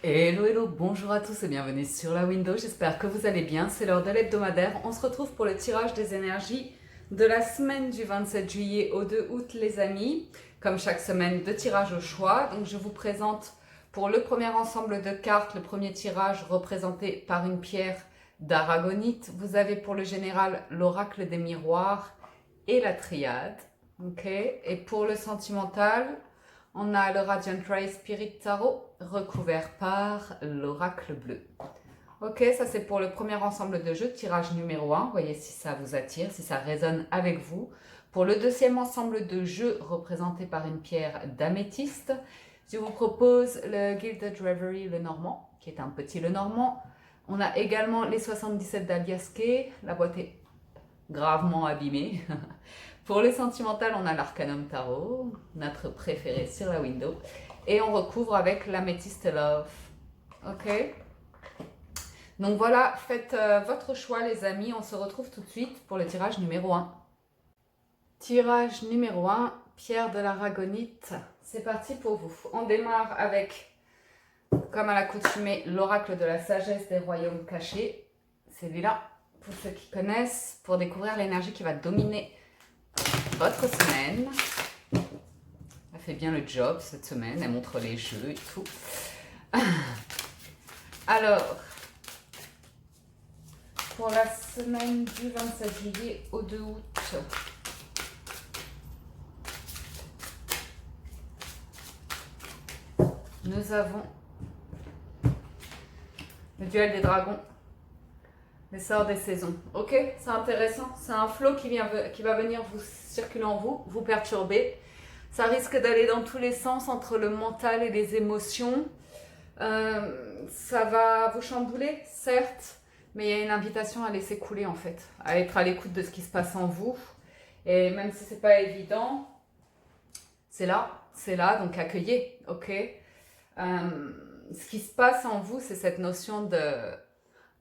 Hello, hello, bonjour à tous et bienvenue sur la window. J'espère que vous allez bien. C'est l'heure de l'hebdomadaire. On se retrouve pour le tirage des énergies de la semaine du 27 juillet au 2 août, les amis. Comme chaque semaine, deux tirages au choix. Donc, je vous présente pour le premier ensemble de cartes, le premier tirage représenté par une pierre d'aragonite. Vous avez pour le général l'oracle des miroirs et la triade. Ok. Et pour le sentimental, on a le Radiant Ray Spirit Tarot recouvert par l'oracle bleu. Ok, ça c'est pour le premier ensemble de jeux, tirage numéro 1. Voyez si ça vous attire, si ça résonne avec vous. Pour le deuxième ensemble de jeux représenté par une pierre d'améthyste, je vous propose le Gilded Reverie le Normand, qui est un petit le Normand. On a également les 77 d'Aliaske, la boîte est gravement abîmée. Pour le sentimental, on a l'Arcanum Tarot, notre préféré sur la window. Et on recouvre avec l'Amethyst Love. Ok? Donc voilà, faites votre choix les amis. On se retrouve tout de suite pour le tirage numéro 1. Tirage numéro 1, pierre de l'aragonite. C'est parti pour vous. On démarre avec, comme à l'accoutumée, l'oracle de la sagesse des royaumes cachés. C'est celui-là, pour ceux qui connaissent, pour découvrir l'énergie qui va dominer votre semaine. Elle fait bien le job cette semaine, elle montre les jeux et tout. Alors, pour la semaine du 27 juillet au 2 août, nous avons le duel des dragons, les sorts des saisons. Ok, c'est intéressant, c'est un flow qui va venir vous circuler en vous, vous perturber. Ça risque d'aller dans tous les sens entre le mental et les émotions. Ça va vous chambouler, certes, mais il y a une invitation à laisser couler en fait, à être à l'écoute de ce qui se passe en vous. Et même si c'est pas évident, c'est là, donc accueillez, ok. Ce qui se passe en vous, c'est cette notion de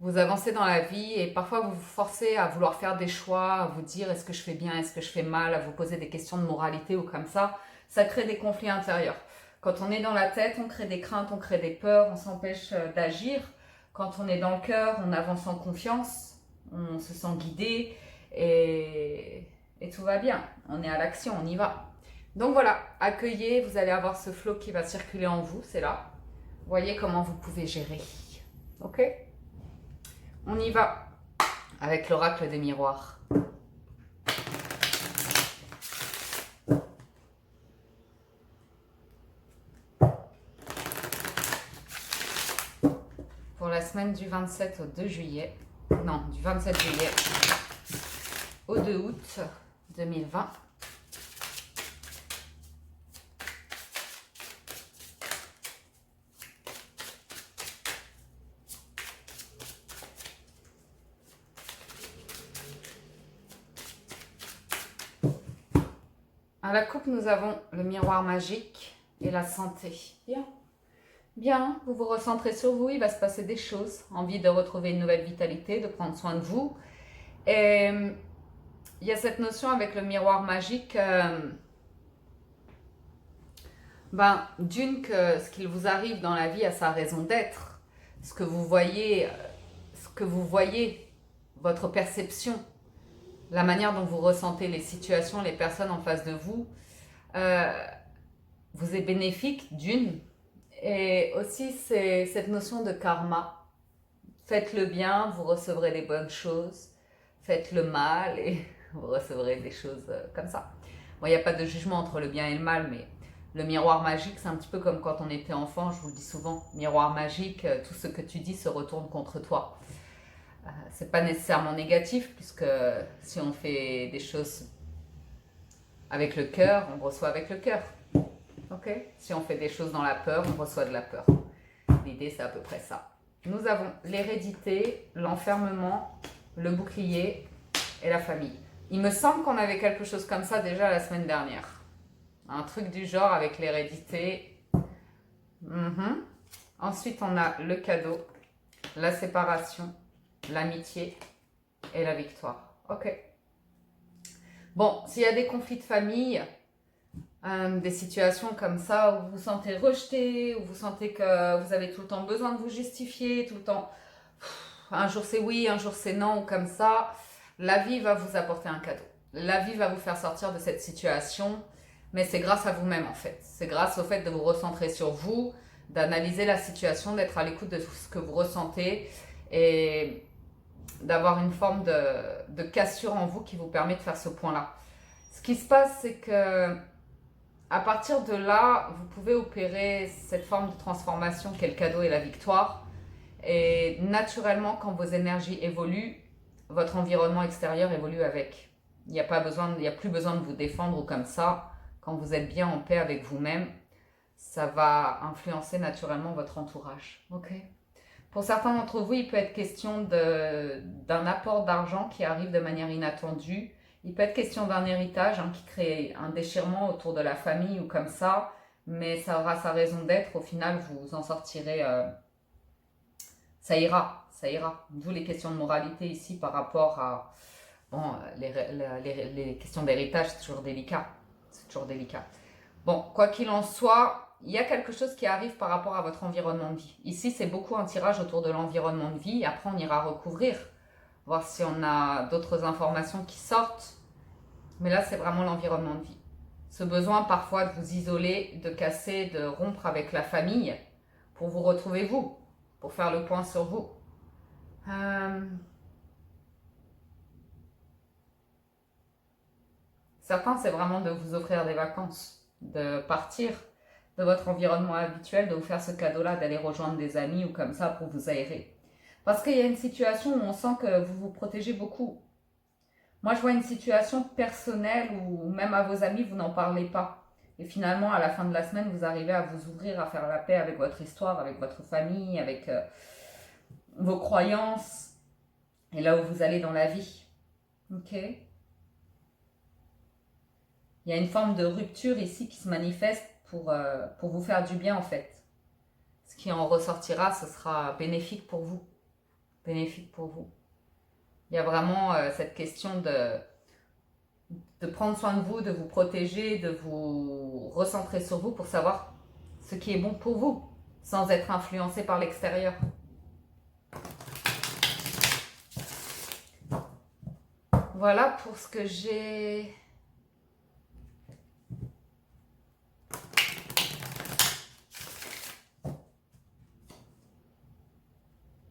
vous avancez dans la vie et parfois vous vous forcez à vouloir faire des choix, à vous dire est-ce que je fais bien, est-ce que je fais mal, à vous poser des questions de moralité ou comme ça crée des conflits intérieurs. Quand on est dans la tête, on crée des craintes, on crée des peurs, on s'empêche d'agir. Quand on est dans le cœur, on avance en confiance, on se sent guidé et tout va bien. On est à l'action, on y va. Donc voilà, accueillez, vous allez avoir ce flow qui va circuler en vous, c'est là. Voyez comment vous pouvez gérer. Ok ? On y va avec l'oracle des miroirs. Pour la semaine du 27 au 2 juillet, non, du 27 juillet au 2 août 2020. À la coupe, nous avons le miroir magique et la santé. Bien. Bien, vous vous recentrez sur vous, il va se passer des choses. Envie de retrouver une nouvelle vitalité, de prendre soin de vous. Et il y a cette notion avec le miroir magique, d'une que ce qu'il vous arrive dans la vie a sa raison d'être. Ce que vous voyez, votre perception, la manière dont vous ressentez les situations, les personnes en face de vous, vous est bénéfique d'une. Et aussi, c'est cette notion de karma. Faites le bien, vous recevrez des bonnes choses. Faites le mal et vous recevrez des choses comme ça. Bon, il n'y a pas de jugement entre le bien et le mal, mais le miroir magique, c'est un petit peu comme quand on était enfant, je vous le dis souvent. Miroir magique, tout ce que tu dis se retourne contre toi. C'est pas nécessairement négatif, puisque si on fait des choses avec le cœur, on reçoit avec le cœur. Ok ? Si on fait des choses dans la peur, on reçoit de la peur. L'idée, c'est à peu près ça. Nous avons l'hérédité, l'enfermement, le bouclier et la famille. Il me semble qu'on avait quelque chose comme ça déjà la semaine dernière. Un truc du genre avec l'hérédité. Ensuite, on a le cadeau, la séparation, l'amitié et la victoire. Ok. Bon, s'il y a des conflits de famille, Des situations comme ça où vous vous sentez rejeté, où vous sentez que vous avez tout le temps besoin de vous justifier, tout le temps, un jour c'est oui, un jour c'est non, ou comme ça, la vie va vous apporter un cadeau. La vie va vous faire sortir de cette situation, mais c'est grâce à vous-même en fait. C'est grâce au fait de vous recentrer sur vous, d'analyser la situation, d'être à l'écoute de tout ce que vous ressentez et d'avoir une forme de cassure en vous qui vous permet de faire ce point-là. Ce qui se passe, c'est que à partir de là, vous pouvez opérer cette forme de transformation qu'est le cadeau et la victoire. Et naturellement, quand vos énergies évoluent, votre environnement extérieur évolue avec. Il n'y a plus besoin de vous défendre ou comme ça. Quand vous êtes bien en paix avec vous-même, ça va influencer naturellement votre entourage. Ok. Pour certains d'entre vous, il peut être question d'un apport d'argent qui arrive de manière inattendue. Il peut être question d'un héritage qui crée un déchirement autour de la famille ou comme ça, mais ça aura sa raison d'être. Au final, vous en sortirez. Ça ira, ça ira. D'où les questions de moralité ici par rapport à bon, les questions d'héritage, c'est toujours délicat. C'est toujours délicat. Bon, quoi qu'il en soit, il y a quelque chose qui arrive par rapport à votre environnement de vie. Ici, c'est beaucoup un tirage autour de l'environnement de vie. Après, on ira recouvrir, voir si on a d'autres informations qui sortent. Mais là, c'est vraiment l'environnement de vie. Ce besoin parfois de vous isoler, de casser, de rompre avec la famille pour vous retrouver vous, pour faire le point sur vous. Certains, c'est vraiment de vous offrir des vacances, de partir de votre environnement habituel, de vous faire ce cadeau-là, d'aller rejoindre des amis ou comme ça pour vous aérer. Parce qu'il y a une situation où on sent que vous vous protégez beaucoup. Moi, je vois une situation personnelle où même à vos amis, vous n'en parlez pas. Et finalement, à la fin de la semaine, vous arrivez à vous ouvrir, à faire la paix avec votre histoire, avec votre famille, avec vos croyances et là où vous allez dans la vie. Ok ? Il y a une forme de rupture ici qui se manifeste pour vous faire du bien en fait. Ce qui en ressortira, ce sera bénéfique pour vous. Bénéfique pour vous. Il y a vraiment cette question de prendre soin de vous, de vous protéger, de vous recentrer sur vous pour savoir ce qui est bon pour vous, sans être influencé par l'extérieur. Voilà pour ce que j'ai...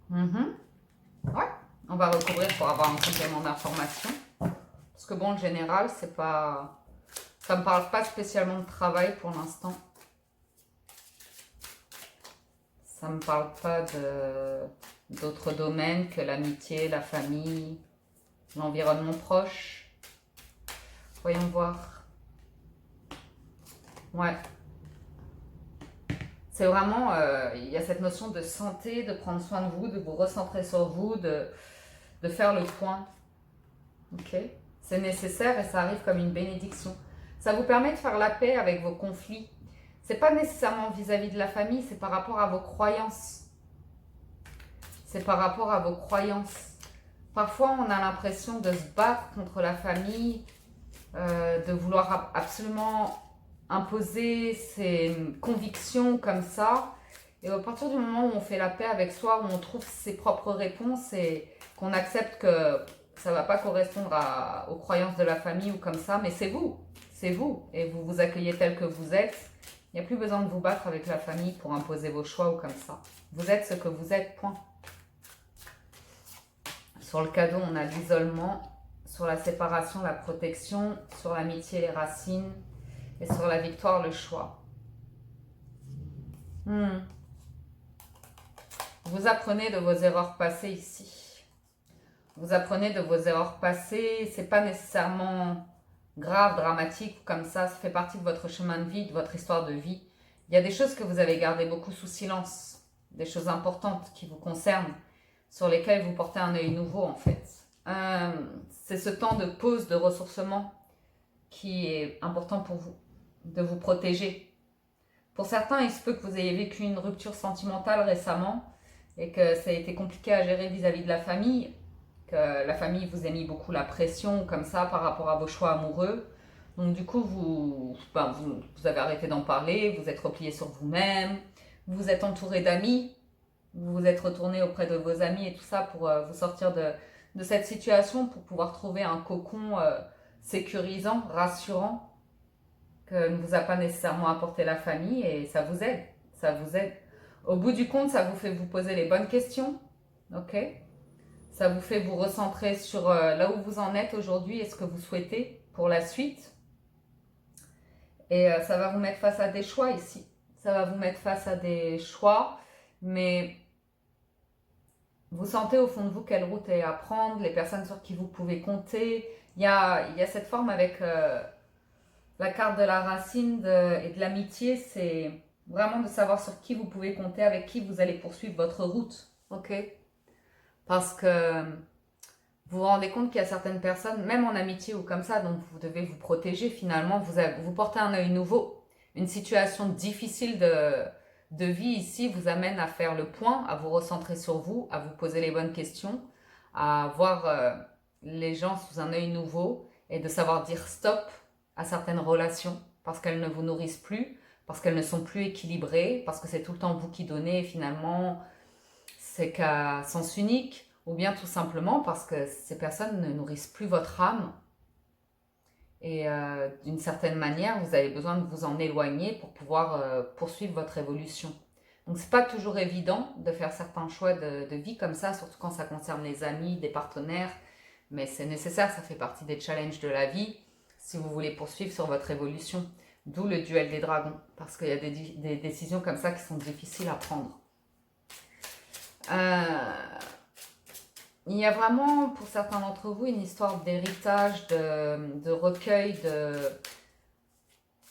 Ouais, on va recouvrir pour avoir un complément d'information. Parce que bon, en général, c'est pas... Ça me parle pas spécialement de travail pour l'instant. Ça me parle pas d'autres domaines que l'amitié, la famille, l'environnement proche. Voyons voir. Ouais. C'est vraiment, il y a cette notion de santé, de prendre soin de vous, de vous recentrer sur vous, de faire le point. Ok ? C'est nécessaire et ça arrive comme une bénédiction. Ça vous permet de faire la paix avec vos conflits. C'est pas nécessairement vis-à-vis de la famille, c'est par rapport à vos croyances. C'est par rapport à vos croyances. Parfois, on a l'impression de se battre contre la famille, de vouloir absolument imposer ses convictions comme ça. Et à partir du moment où on fait la paix avec soi, où on trouve ses propres réponses et qu'on accepte que ça ne va pas correspondre aux croyances de la famille ou comme ça, mais c'est vous, et vous vous accueillez tel que vous êtes. Il n'y a plus besoin de vous battre avec la famille pour imposer vos choix ou comme ça. Vous êtes ce que vous êtes, point. Sur le cadeau, on a l'isolement, sur la séparation, la protection, sur l'amitié, les racines, et sur la victoire, le choix. Vous apprenez de vos erreurs passées ici. Vous apprenez de vos erreurs passées. C'est pas nécessairement grave, dramatique, comme ça fait partie de votre chemin de vie, de votre histoire de vie. Il y a des choses que vous avez gardées beaucoup sous silence, des choses importantes qui vous concernent, sur lesquelles vous portez un œil nouveau en fait. C'est ce temps de pause, de ressourcement qui est important pour vous, de vous protéger. Pour certains, il se peut que vous ayez vécu une rupture sentimentale récemment et que ça a été compliqué à gérer vis-à-vis de la famille, que la famille vous ait mis beaucoup la pression comme ça par rapport à vos choix amoureux. Donc du coup, vous avez arrêté d'en parler, vous êtes replié sur vous-même, vous êtes entouré d'amis, vous vous êtes retourné auprès de vos amis et tout ça pour vous sortir de cette situation, pour pouvoir trouver un cocon sécurisant, rassurant, que ne vous a pas nécessairement apporté la famille, et ça vous aide, ça vous aide. Au bout du compte, ça vous fait vous poser les bonnes questions, ok? Ça vous fait vous recentrer sur là où vous en êtes aujourd'hui et ce que vous souhaitez pour la suite. Et ça va vous mettre face à des choix ici. Ça va vous mettre face à des choix, mais vous sentez au fond de vous quelle route est à prendre, les personnes sur qui vous pouvez compter. Il y a cette forme avec la carte de la racine et de l'amitié, c'est vraiment de savoir sur qui vous pouvez compter, avec qui vous allez poursuivre votre route, ok? Parce que vous vous rendez compte qu'il y a certaines personnes, même en amitié ou comme ça, dont vous devez vous protéger finalement. Vous portez un œil nouveau. Une situation difficile de vie ici vous amène à faire le point, à vous recentrer sur vous, à vous poser les bonnes questions, à voir les gens sous un œil nouveau et de savoir dire stop à certaines relations parce qu'elles ne vous nourrissent plus, parce qu'elles ne sont plus équilibrées, parce que c'est tout le temps vous qui donnez et finalement c'est qu'à sens unique, ou bien tout simplement parce que ces personnes ne nourrissent plus votre âme et d'une certaine manière vous avez besoin de vous en éloigner pour pouvoir poursuivre votre évolution. Donc c'est pas toujours évident de faire certains choix de vie comme ça, surtout quand ça concerne les amis, des partenaires, mais c'est nécessaire, ça fait partie des challenges de la vie si vous voulez poursuivre sur votre évolution. D'où le duel des dragons, parce qu'il y a des décisions comme ça qui sont difficiles à prendre. Il y a vraiment, pour certains d'entre vous, une histoire d'héritage, de recueil, de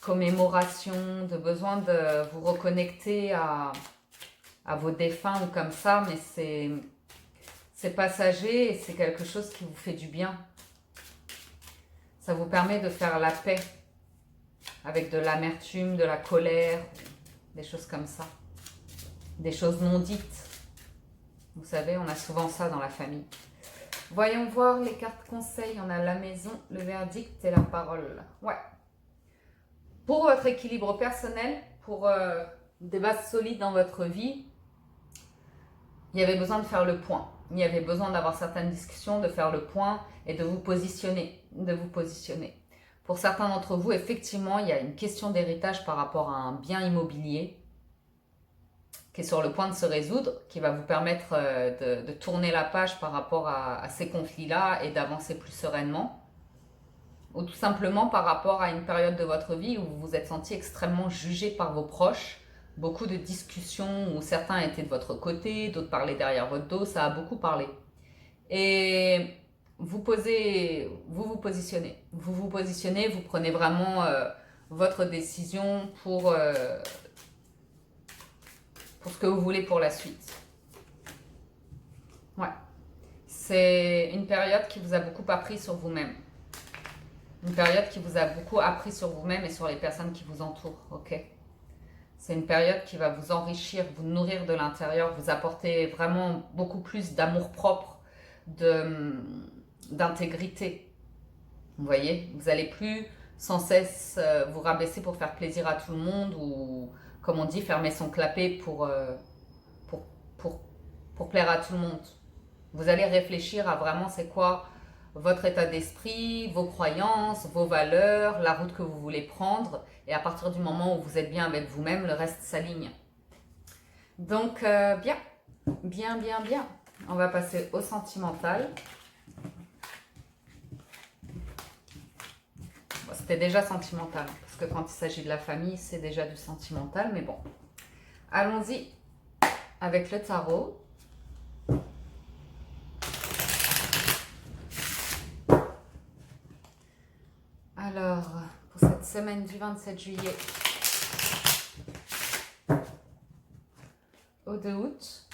commémoration, de besoin de vous reconnecter à vos défunts ou comme ça, mais c'est passager et c'est quelque chose qui vous fait du bien. Ça vous permet de faire la paix avec de l'amertume, de la colère, des choses comme ça. Des choses non dites. Vous savez, on a souvent ça dans la famille. Voyons voir les cartes conseils. On a la maison, le verdict et la parole. Ouais. Pour votre équilibre personnel, pour des bases solides dans votre vie, il y avait besoin de faire le point. Il y avait besoin d'avoir certaines discussions, de faire le point et de vous positionner. Pour certains d'entre vous, effectivement, il y a une question d'héritage par rapport à un bien immobilier qui est sur le point de se résoudre, qui va vous permettre de tourner la page par rapport à ces conflits-là et d'avancer plus sereinement. Ou tout simplement par rapport à une période de votre vie où vous vous êtes senti extrêmement jugé par vos proches. Beaucoup de discussions où certains étaient de votre côté, d'autres parlaient derrière votre dos, ça a beaucoup parlé. Et vous positionnez. Vous positionnez, vous prenez vraiment votre décision pour ce que vous voulez pour la suite. Ouais. C'est une période qui vous a beaucoup appris sur vous-même. Une période qui vous a beaucoup appris sur vous-même et sur les personnes qui vous entourent, ok? C'est une période qui va vous enrichir, vous nourrir de l'intérieur, vous apporter vraiment beaucoup plus d'amour-propre, d'intégrité. Vous voyez? Vous n'allez plus sans cesse vous rabaisser pour faire plaisir à tout le monde ou, comme on dit, fermer son clapet pour plaire à tout le monde. Vous allez réfléchir à vraiment c'est quoi votre état d'esprit, vos croyances, vos valeurs, la route que vous voulez prendre. Et à partir du moment où vous êtes bien avec vous-même, le reste s'aligne. Donc, bien. On va passer au sentimental. Bon, c'était déjà sentimental, parce que quand il s'agit de la famille, c'est déjà du sentimental. Mais bon, allons-y avec le tarot. Alors, pour cette semaine du 27 juillet au 2 août,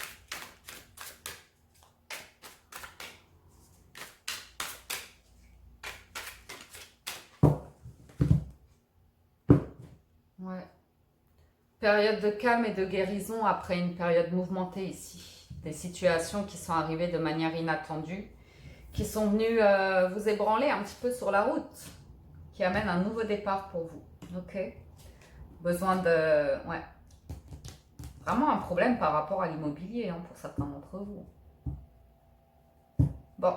ouais. Période de calme et de guérison après une période mouvementée ici. Des situations qui sont arrivées de manière inattendue, qui sont venues vous ébranler un petit peu sur la route. qui amène un nouveau départ pour vous. Ok? Besoin de... Ouais. Vraiment un problème par rapport à l'immobilier hein, pour certains d'entre vous. Bon.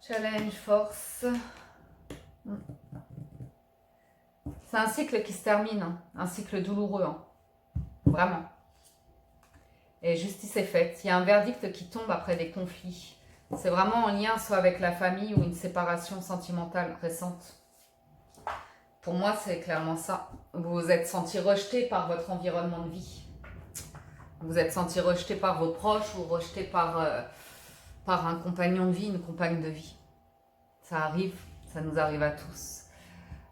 Challenge, force. C'est un cycle qui se termine, hein. Un cycle douloureux. Hein. Vraiment. Et justice est faite. Il y a un verdict qui tombe après des conflits. C'est vraiment en lien soit avec la famille ou une séparation sentimentale récente. Pour moi, c'est clairement ça. Vous vous êtes senti rejeté par votre environnement de vie. Vous êtes senti rejeté par vos proches ou rejeté par un compagnon de vie, une compagne de vie. Ça arrive, ça nous arrive à tous.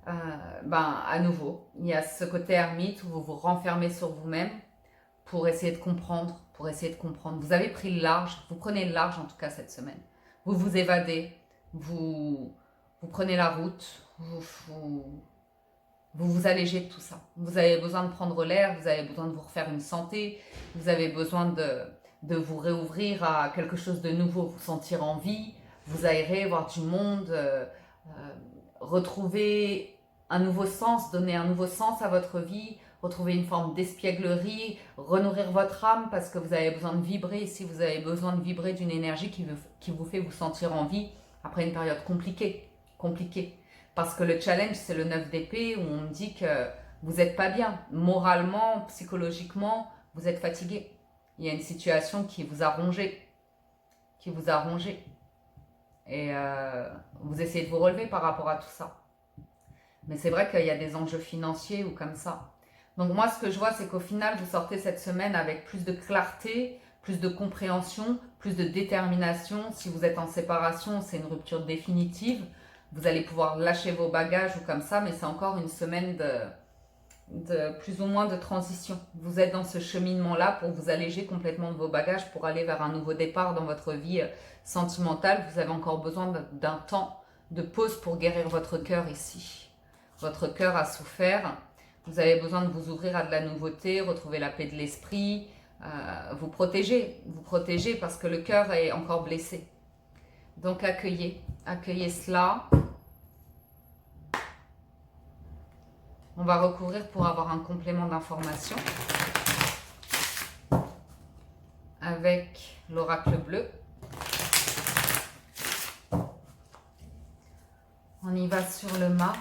À nouveau, il y a ce côté ermite où vous vous renfermez sur vous-même pour essayer de comprendre, Vous avez pris le large, vous prenez le large en tout cas cette semaine. Vous vous évadez, vous prenez la route, vous vous allégez de tout ça. Vous avez besoin de prendre l'air, vous avez besoin de vous refaire une santé, vous avez besoin de vous réouvrir à quelque chose de nouveau, vous sentir en vie, vous aérer, voir du monde, retrouver un nouveau sens, donner un nouveau sens à votre vie, retrouver une forme d'espièglerie, renourrir votre âme parce que vous avez besoin de vibrer. Si vous avez besoin de vibrer d'une énergie qui vous fait vous sentir en vie après une période compliquée. Parce que le challenge, c'est le 9 d'épée où on me dit que vous n'êtes pas bien. Moralement, psychologiquement, vous êtes fatigué. Il y a une situation qui vous a rongé. Et vous essayez de vous relever par rapport à tout ça. Mais c'est vrai qu'il y a des enjeux financiers ou comme ça. Donc moi, ce que je vois, c'est qu'au final, vous sortez cette semaine avec plus de clarté, plus de compréhension, plus de détermination. Si vous êtes en séparation, c'est une rupture définitive. Vous allez pouvoir lâcher vos bagages ou comme ça, mais c'est encore une semaine de plus ou moins de transition. Vous êtes dans ce cheminement-là pour vous alléger complètement de vos bagages, pour aller vers un nouveau départ dans votre vie sentimentale. Vous avez encore besoin d'un temps de pause pour guérir votre cœur ici. Votre cœur a souffert. Vous avez besoin de vous ouvrir à de la nouveauté, retrouver la paix de l'esprit, vous protéger parce que le cœur est encore blessé. Donc accueillez cela. On va recouvrir pour avoir un complément d'information avec l'oracle bleu. On y va sur le mât.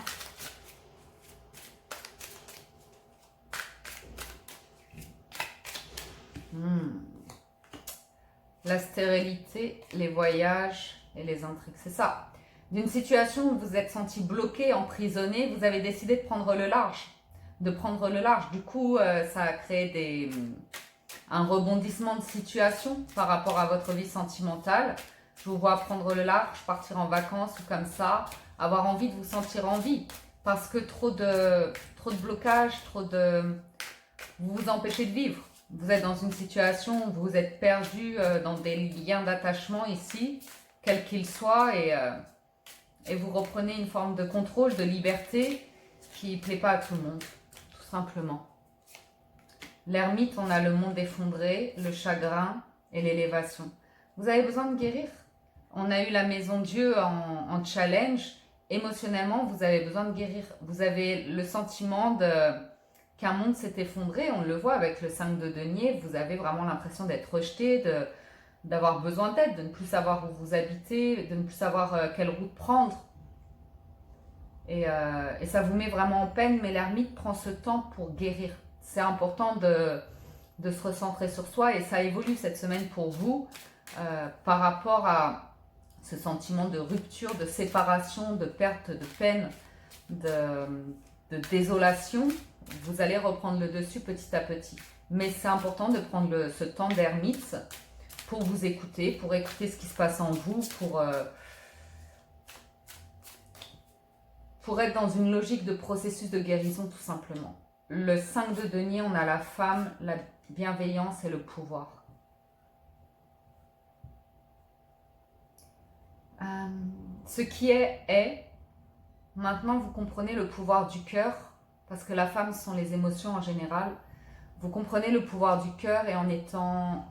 La stérilité, les voyages et les intrigues, c'est ça. D'une situation où vous êtes senti bloqué, emprisonné, vous avez décidé de prendre le large. Du coup, ça a créé un rebondissement de situation par rapport à votre vie sentimentale. Je vous vois prendre le large, partir en vacances ou comme ça, avoir envie de vous sentir en vie. Parce que trop de blocages, vous vous empêchez de vivre. Vous êtes dans une situation où vous êtes perdu dans des liens d'attachement ici, quels qu'ils soient, et vous reprenez une forme de contrôle, de liberté qui ne plaît pas à tout le monde, tout simplement. L'ermite, on a le monde effondré, le chagrin et l'élévation. Vous avez besoin de guérir. On a eu la maison Dieu en challenge. Émotionnellement, vous avez besoin de guérir. Vous avez le sentiment qu'un monde s'est effondré, on le voit avec le 5 de denier, vous avez vraiment l'impression d'être rejeté, d'avoir besoin d'aide, de ne plus savoir où vous habitez, de ne plus savoir quelle route prendre. Et ça vous met vraiment en peine, mais l'ermite prend ce temps pour guérir. C'est important de se recentrer sur soi et ça évolue cette semaine pour vous par rapport à ce sentiment de rupture, de séparation, de perte, de peine, de désolation. Vous allez reprendre le dessus petit à petit. Mais c'est important de prendre ce temps d'ermite pour vous écouter, pour écouter ce qui se passe en vous, pour être dans une logique de processus de guérison tout simplement. Le 5 de denier, on a la femme, la bienveillance et le pouvoir. Ce qui est. Maintenant, vous comprenez le pouvoir du cœur, parce que la femme, ce sont les émotions en général. Vous comprenez le pouvoir du cœur et en étant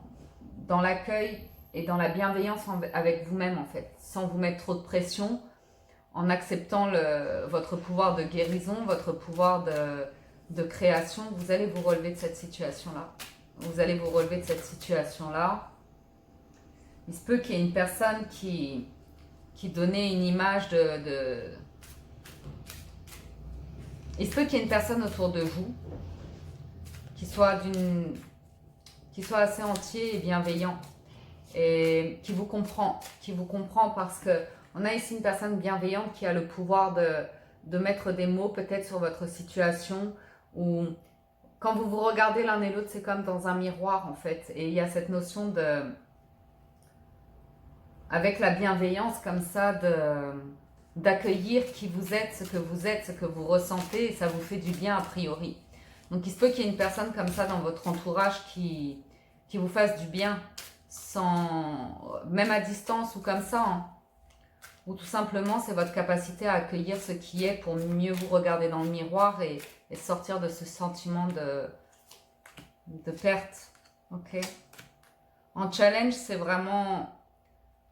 dans l'accueil et dans la bienveillance avec vous-même, en fait, sans vous mettre trop de pression. en acceptant votre pouvoir de guérison, votre pouvoir de création, vous allez vous relever de cette situation-là. Vous allez vous relever de cette situation-là. Il se peut qu'il y ait une personne qui donnait une image Il se peut qu'il y ait une personne autour de vous qui soit assez entier et bienveillant et qui vous comprend parce que on a ici une personne bienveillante qui a le pouvoir de mettre des mots peut-être sur votre situation, ou quand vous vous regardez l'un et l'autre, c'est comme dans un miroir en fait, et il y a cette notion avec la bienveillance comme ça, d'accueillir qui vous êtes, ce que vous ressentez, et ça vous fait du bien a priori. Donc il se peut qu'il y ait une personne comme ça dans votre entourage qui vous fasse du bien, même à distance ou comme ça, hein. Ou tout simplement c'est votre capacité à accueillir ce qui est pour mieux vous regarder dans le miroir et sortir de ce sentiment de perte. Ok. En challenge, c'est vraiment,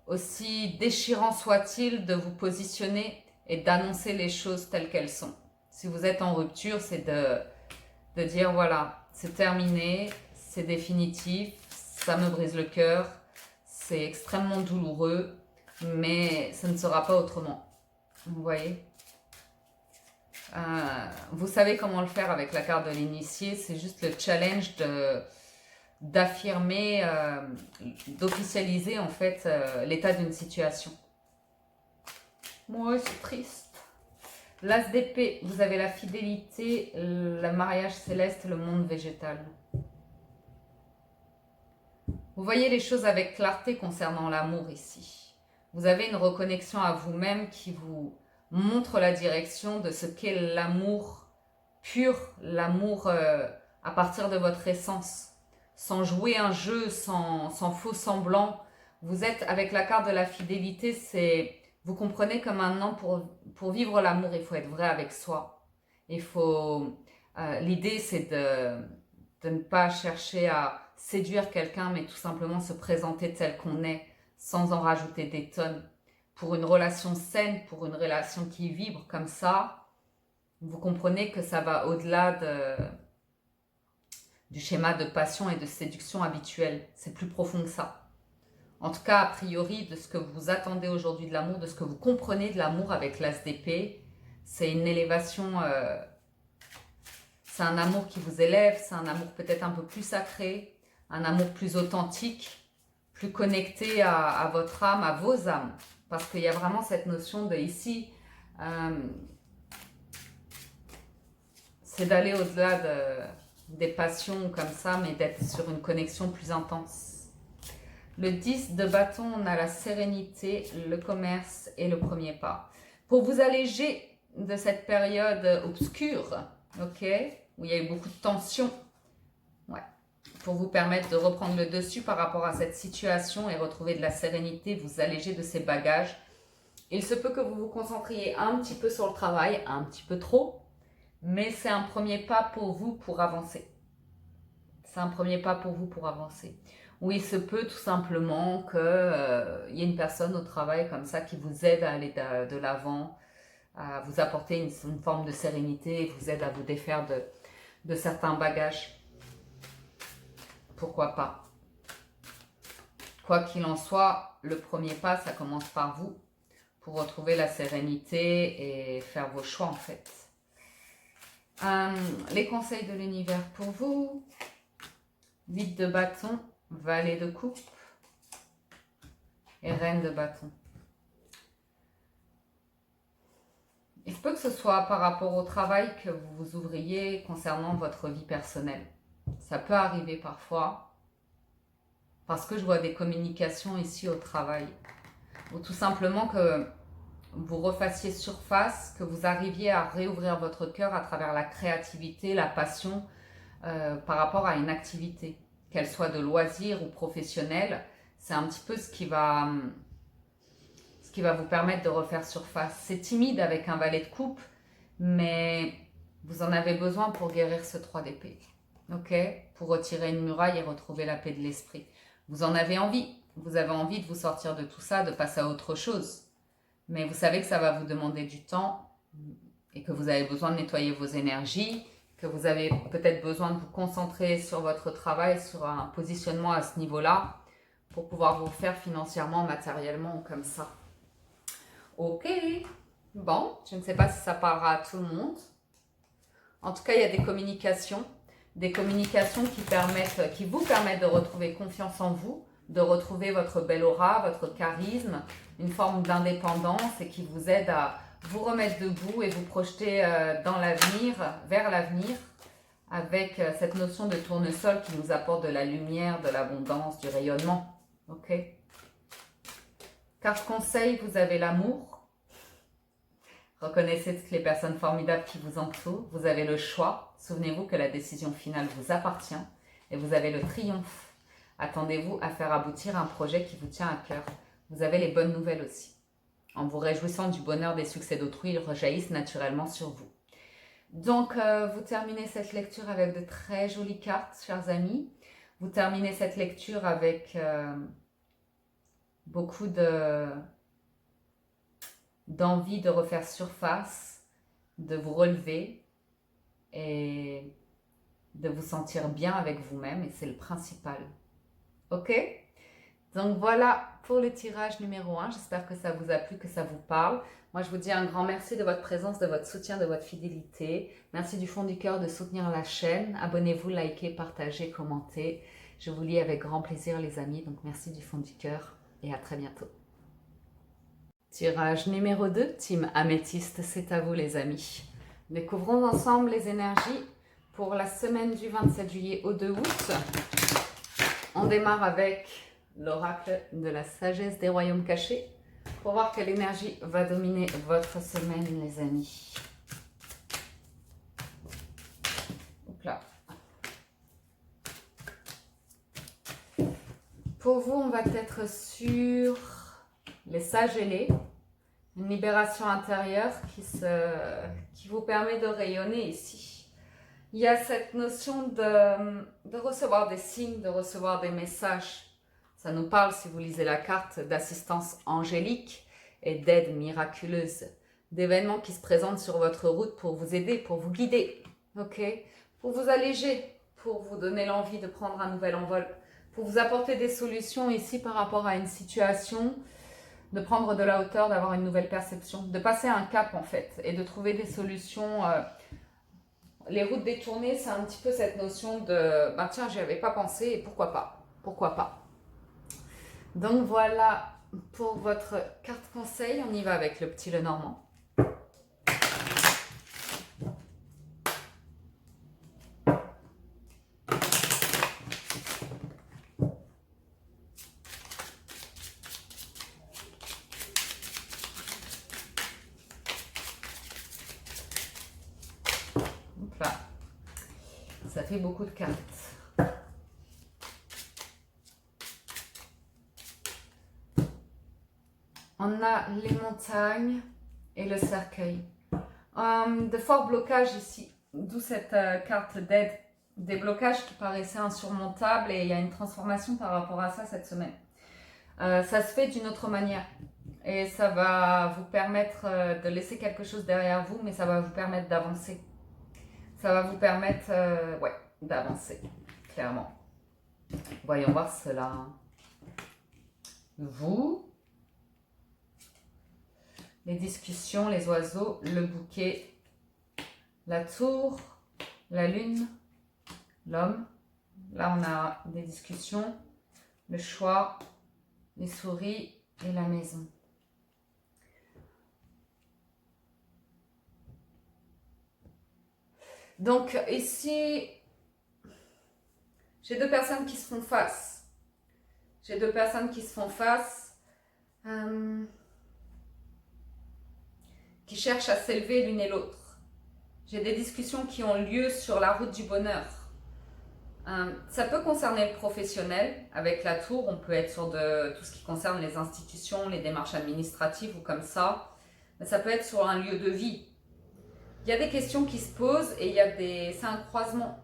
aussi déchirant soit-il, de vous positionner et d'annoncer les choses telles qu'elles sont. Si vous êtes en rupture, c'est de dire voilà, c'est terminé, c'est définitif, ça me brise le cœur, c'est extrêmement douloureux, mais ça ne sera pas autrement. Vous voyez, vous savez comment le faire avec la carte de l'initié, c'est juste le challenge d'affirmer, d'officialiser en fait l'état d'une situation. Moi, c'est triste. L'as d'épée, vous avez la fidélité, le mariage céleste, le monde végétal. Vous voyez les choses avec clarté concernant l'amour ici. Vous avez une reconnexion à vous-même qui vous montre la direction de ce qu'est l'amour pur, l'amour à partir de votre essence. Sans jouer un jeu, sans faux semblant. Vous êtes, avec la carte de la fidélité, vous comprenez que maintenant, pour vivre l'amour, il faut être vrai avec soi. L'idée, c'est de ne pas chercher à séduire quelqu'un, mais tout simplement se présenter tel qu'on est, sans en rajouter des tonnes. Pour une relation saine, pour une relation qui vibre comme ça, vous comprenez que ça va au-delà du schéma de passion et de séduction habituel. C'est plus profond que ça. En tout cas, a priori, de ce que vous attendez aujourd'hui de l'amour, de ce que vous comprenez de l'amour avec l'as d'épée, c'est une élévation, c'est un amour qui vous élève, c'est un amour peut-être un peu plus sacré, un amour plus authentique, plus connecté à votre âme, à vos âmes. Parce qu'il y a vraiment cette notion de ici, c'est d'aller au-delà des passions comme ça, mais d'être sur une connexion plus intense. Le 10 de bâton, on a la sérénité, le commerce et le premier pas. Pour vous alléger de cette période obscure, ok, où il y a eu beaucoup de tensions, ouais, pour vous permettre de reprendre le dessus par rapport à cette situation et retrouver de la sérénité, vous alléger de ces bagages. Il se peut que vous vous concentriez un petit peu sur le travail, un petit peu trop, mais c'est un premier pas pour vous pour avancer. C'est un premier pas pour vous pour avancer. Ou il se peut tout simplement qu'il y ait une personne au travail comme ça qui vous aide à aller de l'avant, à vous apporter une forme de sérénité, vous aide à vous défaire de certains bagages. Pourquoi pas? Quoi qu'il en soit, le premier pas, ça commence par vous, pour retrouver la sérénité et faire vos choix en fait. Les conseils de l'univers pour vous. 8 de bâton, valet de coupe et reine de bâton. Il se peut que ce soit par rapport au travail que vous vous ouvriez concernant votre vie personnelle. Ça peut arriver parfois parce que je vois des communications ici au travail. Ou tout simplement que vous refassiez surface, que vous arriviez à réouvrir votre cœur à travers la créativité, la passion, par rapport à une activité, qu'elle soit de loisir ou professionnelle. C'est un petit peu ce qui va vous permettre de refaire surface. C'est timide avec un valet de coupe, mais vous en avez besoin pour guérir ce 3 d'épée. Ok, pour retirer une muraille et retrouver la paix de l'esprit. Vous en avez envie. Vous avez envie de vous sortir de tout ça, de passer à autre chose. mais vous savez que ça va vous demander du temps et que vous avez besoin de nettoyer vos énergies, que vous avez peut-être besoin de vous concentrer sur votre travail, sur un positionnement à ce niveau-là, pour pouvoir vous faire financièrement, matériellement, comme ça. Ok, bon, je ne sais pas si ça parlera à tout le monde. En tout cas, il y a des communications qui vous permettent de retrouver confiance en vous, de retrouver votre belle aura, votre charisme, une forme d'indépendance et qui vous aide à vous remettre debout et vous projeter dans l'avenir, vers l'avenir, avec cette notion de tournesol qui nous apporte de la lumière, de l'abondance, du rayonnement. Ok. Carte conseil, vous avez l'amour. Reconnaissez toutes les personnes formidables qui vous entourent. Vous avez le choix. Souvenez-vous que la décision finale vous appartient. Et vous avez le triomphe. Attendez-vous à faire aboutir un projet qui vous tient à cœur. Vous avez les bonnes nouvelles aussi. En vous réjouissant du bonheur des succès d'autrui, ils rejaillissent naturellement sur vous. Donc, vous terminez cette lecture avec de très jolies cartes, chers amis. Vous terminez cette lecture avec beaucoup d'envie de refaire surface, de vous relever et de vous sentir bien avec vous-même. Et c'est le principal. Ok ? Donc voilà pour le tirage numéro 1. J'espère que ça vous a plu, que ça vous parle. Moi, je vous dis un grand merci de votre présence, de votre soutien, de votre fidélité. Merci du fond du cœur de soutenir la chaîne. Abonnez-vous, likez, partagez, commentez. Je vous lis avec grand plaisir, les amis. Donc merci du fond du cœur et à très bientôt. Tirage numéro 2, Team Améthyste, c'est à vous, les amis. Découvrons ensemble les énergies pour la semaine du 27 juillet au 2 août. On démarre avec l'oracle de la sagesse des royaumes cachés pour voir quelle énergie va dominer votre semaine, les amis. Hop là. Pour vous, on va être sur les sages ailés, une libération intérieure qui vous permet de rayonner ici. Il y a cette notion de recevoir des signes, de recevoir des messages. Ça nous parle, si vous lisez la carte, d'assistance angélique et d'aide miraculeuse. D'événements qui se présentent sur votre route pour vous aider, pour vous guider, ok, pour vous alléger, pour vous donner l'envie de prendre un nouvel envol, pour vous apporter des solutions ici par rapport à une situation, de prendre de la hauteur, d'avoir une nouvelle perception, de passer un cap en fait et de trouver des solutions. Les routes détournées, c'est un petit peu cette notion de bah tiens, j'y avais pas pensé et pourquoi pas, pourquoi pas. Donc voilà pour votre carte conseil. On y va avec le petit Lenormand. Donc là, ça fait beaucoup de cartes. On a les montagnes et le cercueil. De forts blocages ici, d'où cette carte d'aide. Des blocages qui paraissaient insurmontables et il y a une transformation par rapport à ça cette semaine. Ça se fait d'une autre manière et ça va vous permettre de laisser quelque chose derrière vous, mais ça va vous permettre d'avancer. Ça va vous permettre d'avancer, clairement. Voyons voir cela. Vous, les discussions, les oiseaux, le bouquet, la tour, la lune, l'homme. Là, on a des discussions, le choix, les souris et la maison. Donc ici, j'ai deux personnes qui se font face. J'ai deux personnes qui se font face, qui cherchent à s'élever l'une et l'autre. J'ai des discussions qui ont lieu sur la route du bonheur. Ça peut concerner le professionnel. Avec la tour, on peut être sur tout ce qui concerne les institutions, les démarches administratives ou comme ça. Mais ça peut être sur un lieu de vie. Il y a des questions qui se posent et c'est un croisement.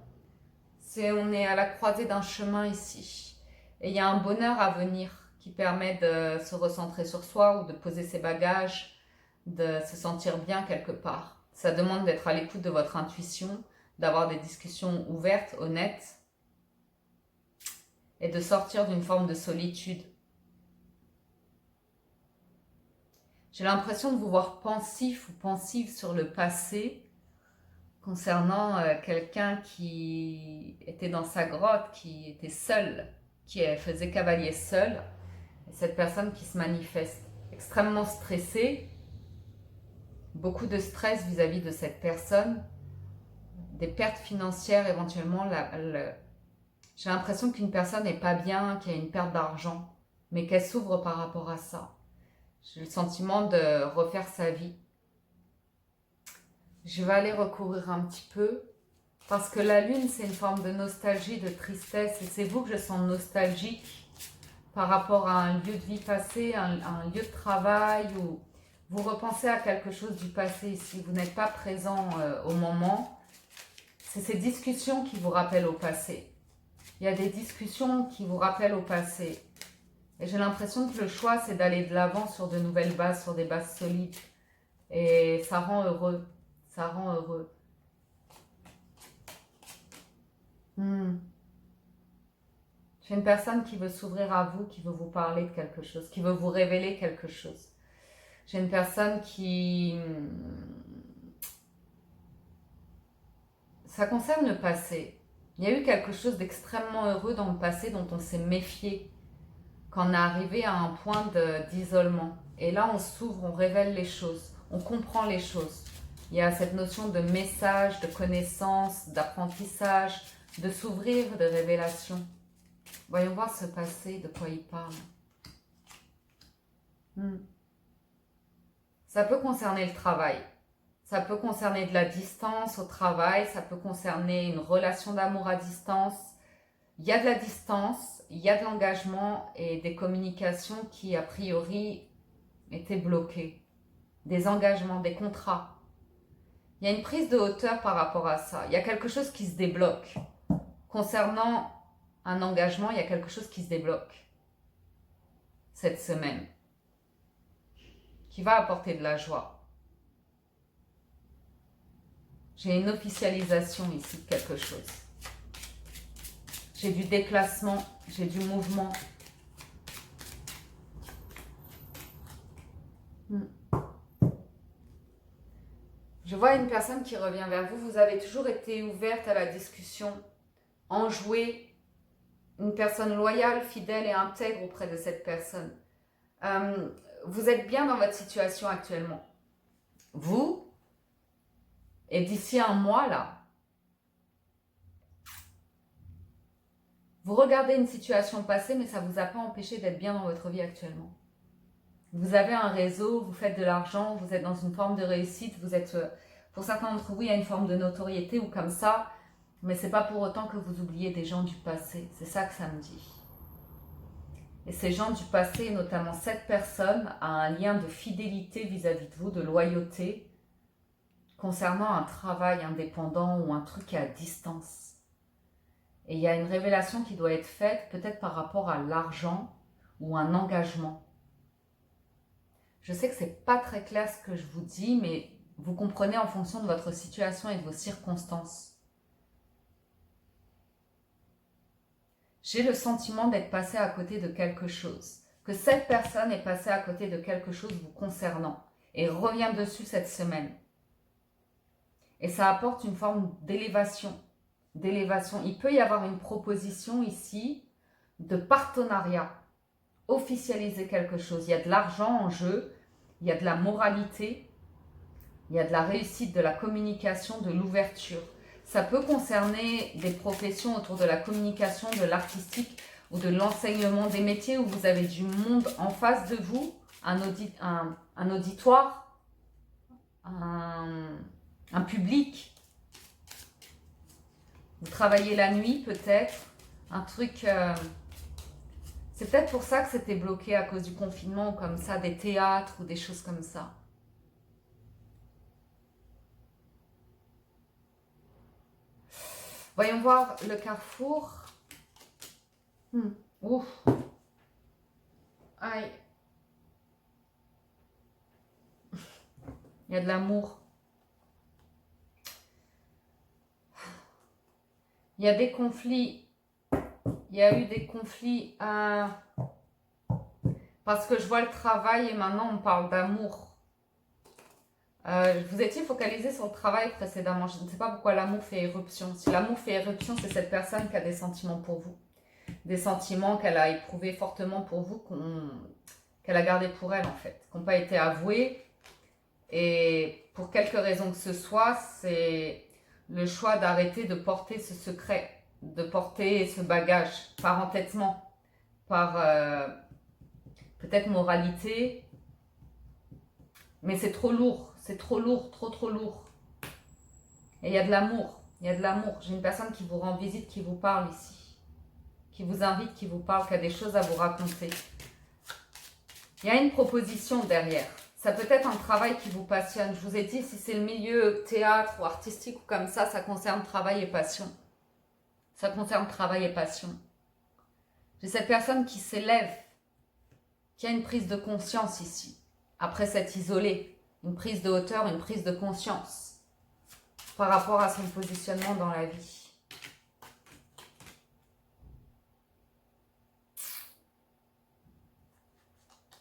On est à la croisée d'un chemin ici. Et il y a un bonheur à venir qui permet de se recentrer sur soi ou de poser ses bagages, de se sentir bien quelque part. Ça demande d'être à l'écoute de votre intuition, d'avoir des discussions ouvertes, honnêtes, et de sortir d'une forme de solitude. J'ai l'impression de vous voir pensif ou pensive sur le passé concernant quelqu'un qui était dans sa grotte, qui était seul, qui faisait cavalier seul. Et cette personne qui se manifeste extrêmement stressée, beaucoup de stress vis-à-vis de cette personne, des pertes financières éventuellement. J'ai l'impression qu'une personne n'est pas bien, qu'il y a une perte d'argent, mais qu'elle s'ouvre par rapport à ça. J'ai le sentiment de refaire sa vie. Je vais aller recourir un petit peu, parce que la lune, c'est une forme de nostalgie, de tristesse, et c'est vous que je sens nostalgique par rapport à un lieu de vie passé, un lieu de travail, ou vous repensez à quelque chose du passé. Si vous n'êtes pas présent au moment, c'est ces discussions qui vous rappellent au passé. Il y a des discussions qui vous rappellent au passé. Et j'ai l'impression que le choix, c'est d'aller de l'avant sur de nouvelles bases, sur des bases solides. Et ça rend heureux. Ça rend heureux. J'ai une personne qui veut s'ouvrir à vous, qui veut vous parler de quelque chose, qui veut vous révéler quelque chose. J'ai une personne qui... Ça concerne le passé. Il y a eu quelque chose d'extrêmement heureux dans le passé dont on s'est méfié quand on est arrivé à un point d'isolement. Et là, on s'ouvre, on révèle les choses, on comprend les choses. Il y a cette notion de message, de connaissance, d'apprentissage, de s'ouvrir, de révélation. Voyons voir ce passé, de quoi il parle. Ça peut concerner le travail. Ça peut concerner de la distance au travail. Ça peut concerner une relation d'amour à distance. Il y a de la distance, il y a de l'engagement et des communications qui, a priori, étaient bloquées. Des engagements, des contrats. Il y a une prise de hauteur par rapport à ça. Il y a quelque chose qui se débloque. Concernant un engagement, il y a quelque chose qui se débloque cette semaine, qui va apporter de la joie. J'ai une officialisation ici de quelque chose. J'ai du déplacement, j'ai du mouvement. Je vois une personne qui revient vers vous. Vous avez toujours été ouverte à la discussion, enjouée, une personne loyale, fidèle et intègre auprès de cette personne. Vous êtes bien dans votre situation actuellement. Vous, et d'ici un mois là, vous regardez une situation passée, mais ça ne vous a pas empêché d'être bien dans votre vie actuellement. Vous avez un réseau, vous faites de l'argent, vous êtes dans une forme de réussite, vous êtes, pour certains d'entre vous, il y a une forme de notoriété ou comme ça, mais ce n'est pas pour autant que vous oubliez des gens du passé. C'est ça que ça me dit. Et ces gens du passé, notamment cette personne, a un lien de fidélité vis-à-vis de vous, de loyauté, concernant un travail indépendant ou un truc à distance. Et il y a une révélation qui doit être faite, peut-être par rapport à l'argent ou un engagement. Je sais que ce n'est pas très clair ce que je vous dis, mais vous comprenez en fonction de votre situation et de vos circonstances. J'ai le sentiment d'être passé à côté de quelque chose, que cette personne est passée à côté de quelque chose vous concernant et revient dessus cette semaine. Et ça apporte une forme d'élévation. Il peut y avoir une proposition ici de partenariat, officialiser quelque chose. Il y a de l'argent en jeu, il y a de la moralité, il y a de la réussite, de la communication, de l'ouverture. Ça peut concerner des professions autour de la communication, de l'artistique ou de l'enseignement, des métiers où vous avez du monde en face de vous, un auditoire, un public. Vous travaillez la nuit peut-être, un truc... c'est peut-être pour ça que c'était bloqué à cause du confinement ou comme ça, des théâtres ou des choses comme ça. Voyons voir le carrefour. Ouf. travail. Il y a de l'amour. Il y a des conflits. Il y a eu des conflits parce que je vois le travail et maintenant on parle d'amour. Vous étiez focalisé sur le travail précédemment. Je ne sais pas pourquoi l'amour fait éruption. Si l'amour fait éruption, c'est cette personne qui a des sentiments pour vous. Des sentiments qu'elle a éprouvés fortement pour vous, qu'elle a gardés pour elle en fait. Qui n'ont pas été avoués. Et pour quelque raison que ce soit, c'est le choix d'arrêter de porter ce secret, de porter ce bagage par entêtement, par peut-être moralité. Mais c'est trop lourd. C'est trop lourd, trop lourd. Et il y a de l'amour, il y a de l'amour. J'ai une personne qui vous rend visite, qui vous parle ici. Qui vous invite, qui vous parle, qui a des choses à vous raconter. Il y a une proposition derrière. Ça peut être un travail qui vous passionne. Je vous ai dit, si c'est le milieu théâtre ou artistique ou comme ça concerne travail et passion. Ça concerne travail et passion. J'ai cette personne qui s'élève, qui a une prise de conscience ici, après s'être isolée. Une prise de hauteur, une prise de conscience par rapport à son positionnement dans la vie.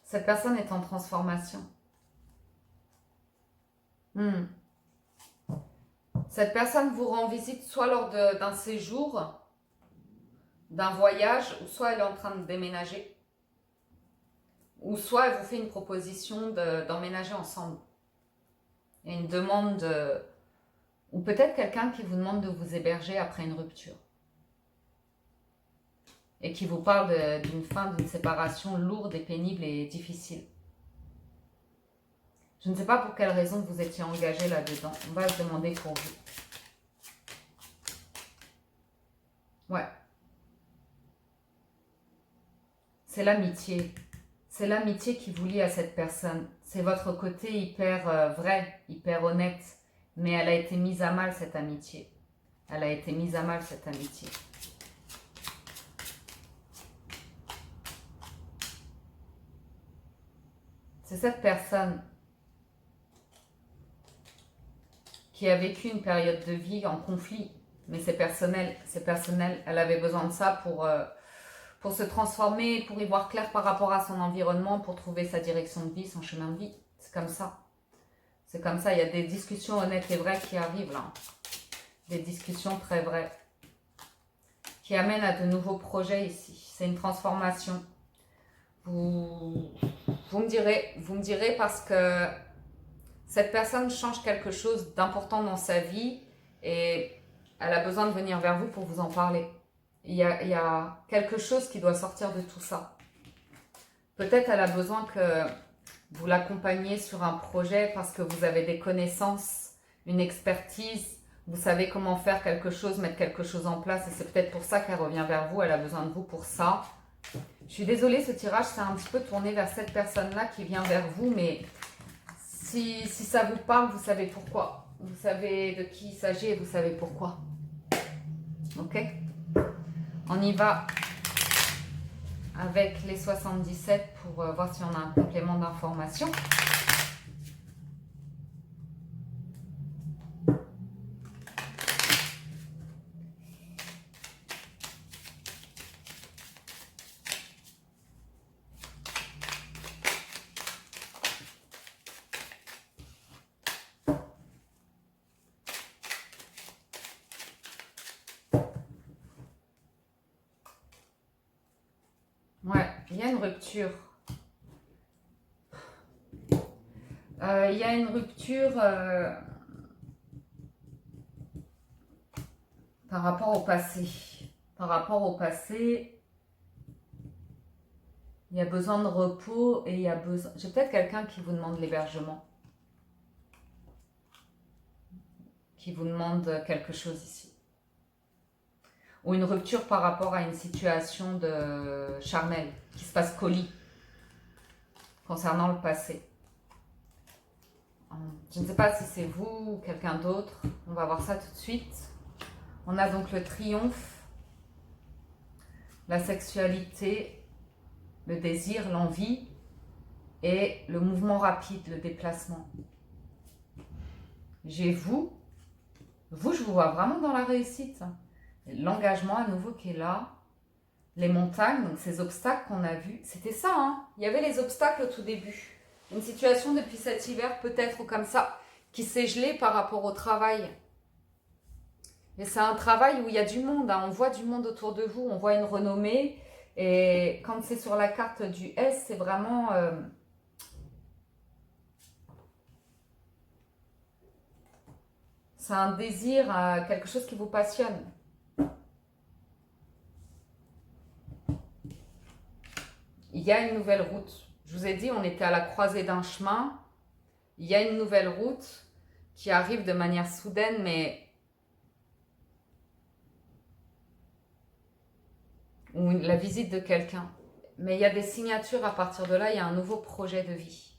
Cette personne est en transformation. Cette personne vous rend visite soit lors d'un séjour, d'un voyage, ou soit elle est en train de déménager. Ou soit elle vous fait une proposition d'emménager ensemble. Il y a une demande ou peut-être quelqu'un qui vous demande de vous héberger après une rupture. Et qui vous parle d'une fin, d'une séparation lourde et pénible et difficile. Je ne sais pas pour quelle raison vous étiez engagé là-dedans. On va se demander pour vous. Ouais. C'est l'amitié. C'est l'amitié qui vous lie à cette personne. C'est votre côté hyper vrai, hyper honnête. Mais elle a été mise à mal, cette amitié. Elle a été mise à mal, cette amitié. C'est cette personne qui a vécu une période de vie en conflit. Mais c'est personnel, c'est personnel. Elle avait besoin de ça pour se transformer, pour y voir clair par rapport à son environnement, pour trouver sa direction de vie, son chemin de vie. C'est comme ça. C'est comme ça, il y a des discussions honnêtes et vraies qui arrivent là. Des discussions très vraies. Qui amènent à de nouveaux projets ici. C'est une transformation. Vous me direz parce que cette personne change quelque chose d'important dans sa vie et elle a besoin de venir vers vous pour vous en parler. Il y a quelque chose qui doit sortir de tout ça. Peut-être elle a besoin que vous l'accompagniez sur un projet parce que vous avez des connaissances, une expertise, vous savez comment faire quelque chose, mettre quelque chose en place et c'est peut-être pour ça qu'elle revient vers vous, elle a besoin de vous pour ça. Je suis désolée, ce tirage s'est un petit peu tourné vers cette personne-là qui vient vers vous, mais si ça vous parle, vous savez pourquoi. Vous savez de qui il s'agit et vous savez pourquoi. Ok ? On y va avec les 77 pour voir si on a un complément d'information. Ouais, il y a une rupture. Il y a une rupture par rapport au passé. Par rapport au passé, il y a besoin de repos et il y a besoin... J'ai peut-être quelqu'un qui vous demande l'hébergement. Qui vous demande quelque chose ici. Ou une rupture par rapport à une situation de charnel qui se passe colis concernant le passé. Je ne sais pas si c'est vous ou quelqu'un d'autre. On va voir ça tout de suite. On a donc le triomphe, la sexualité, le désir, l'envie. et le mouvement rapide, le déplacement. J'ai vous, je vous vois vraiment dans la réussite. L'engagement à nouveau qui est là. Les montagnes, donc ces obstacles qu'on a vus, c'était ça, hein. Il y avait les obstacles au tout début. Une situation depuis cet hiver peut-être ou comme ça, qui s'est gelée par rapport au travail. Et c'est un travail où il y a du monde, hein. On voit du monde autour de vous, on voit une renommée. Et quand c'est sur la carte du S, c'est vraiment... c'est un désir, quelque chose qui vous passionne. Il y a une nouvelle route. Je vous ai dit, on était à la croisée d'un chemin. Il y a une nouvelle route qui arrive de manière soudaine, mais... ou la visite de quelqu'un. Mais il y a des signatures à partir de là, il y a un nouveau projet de vie.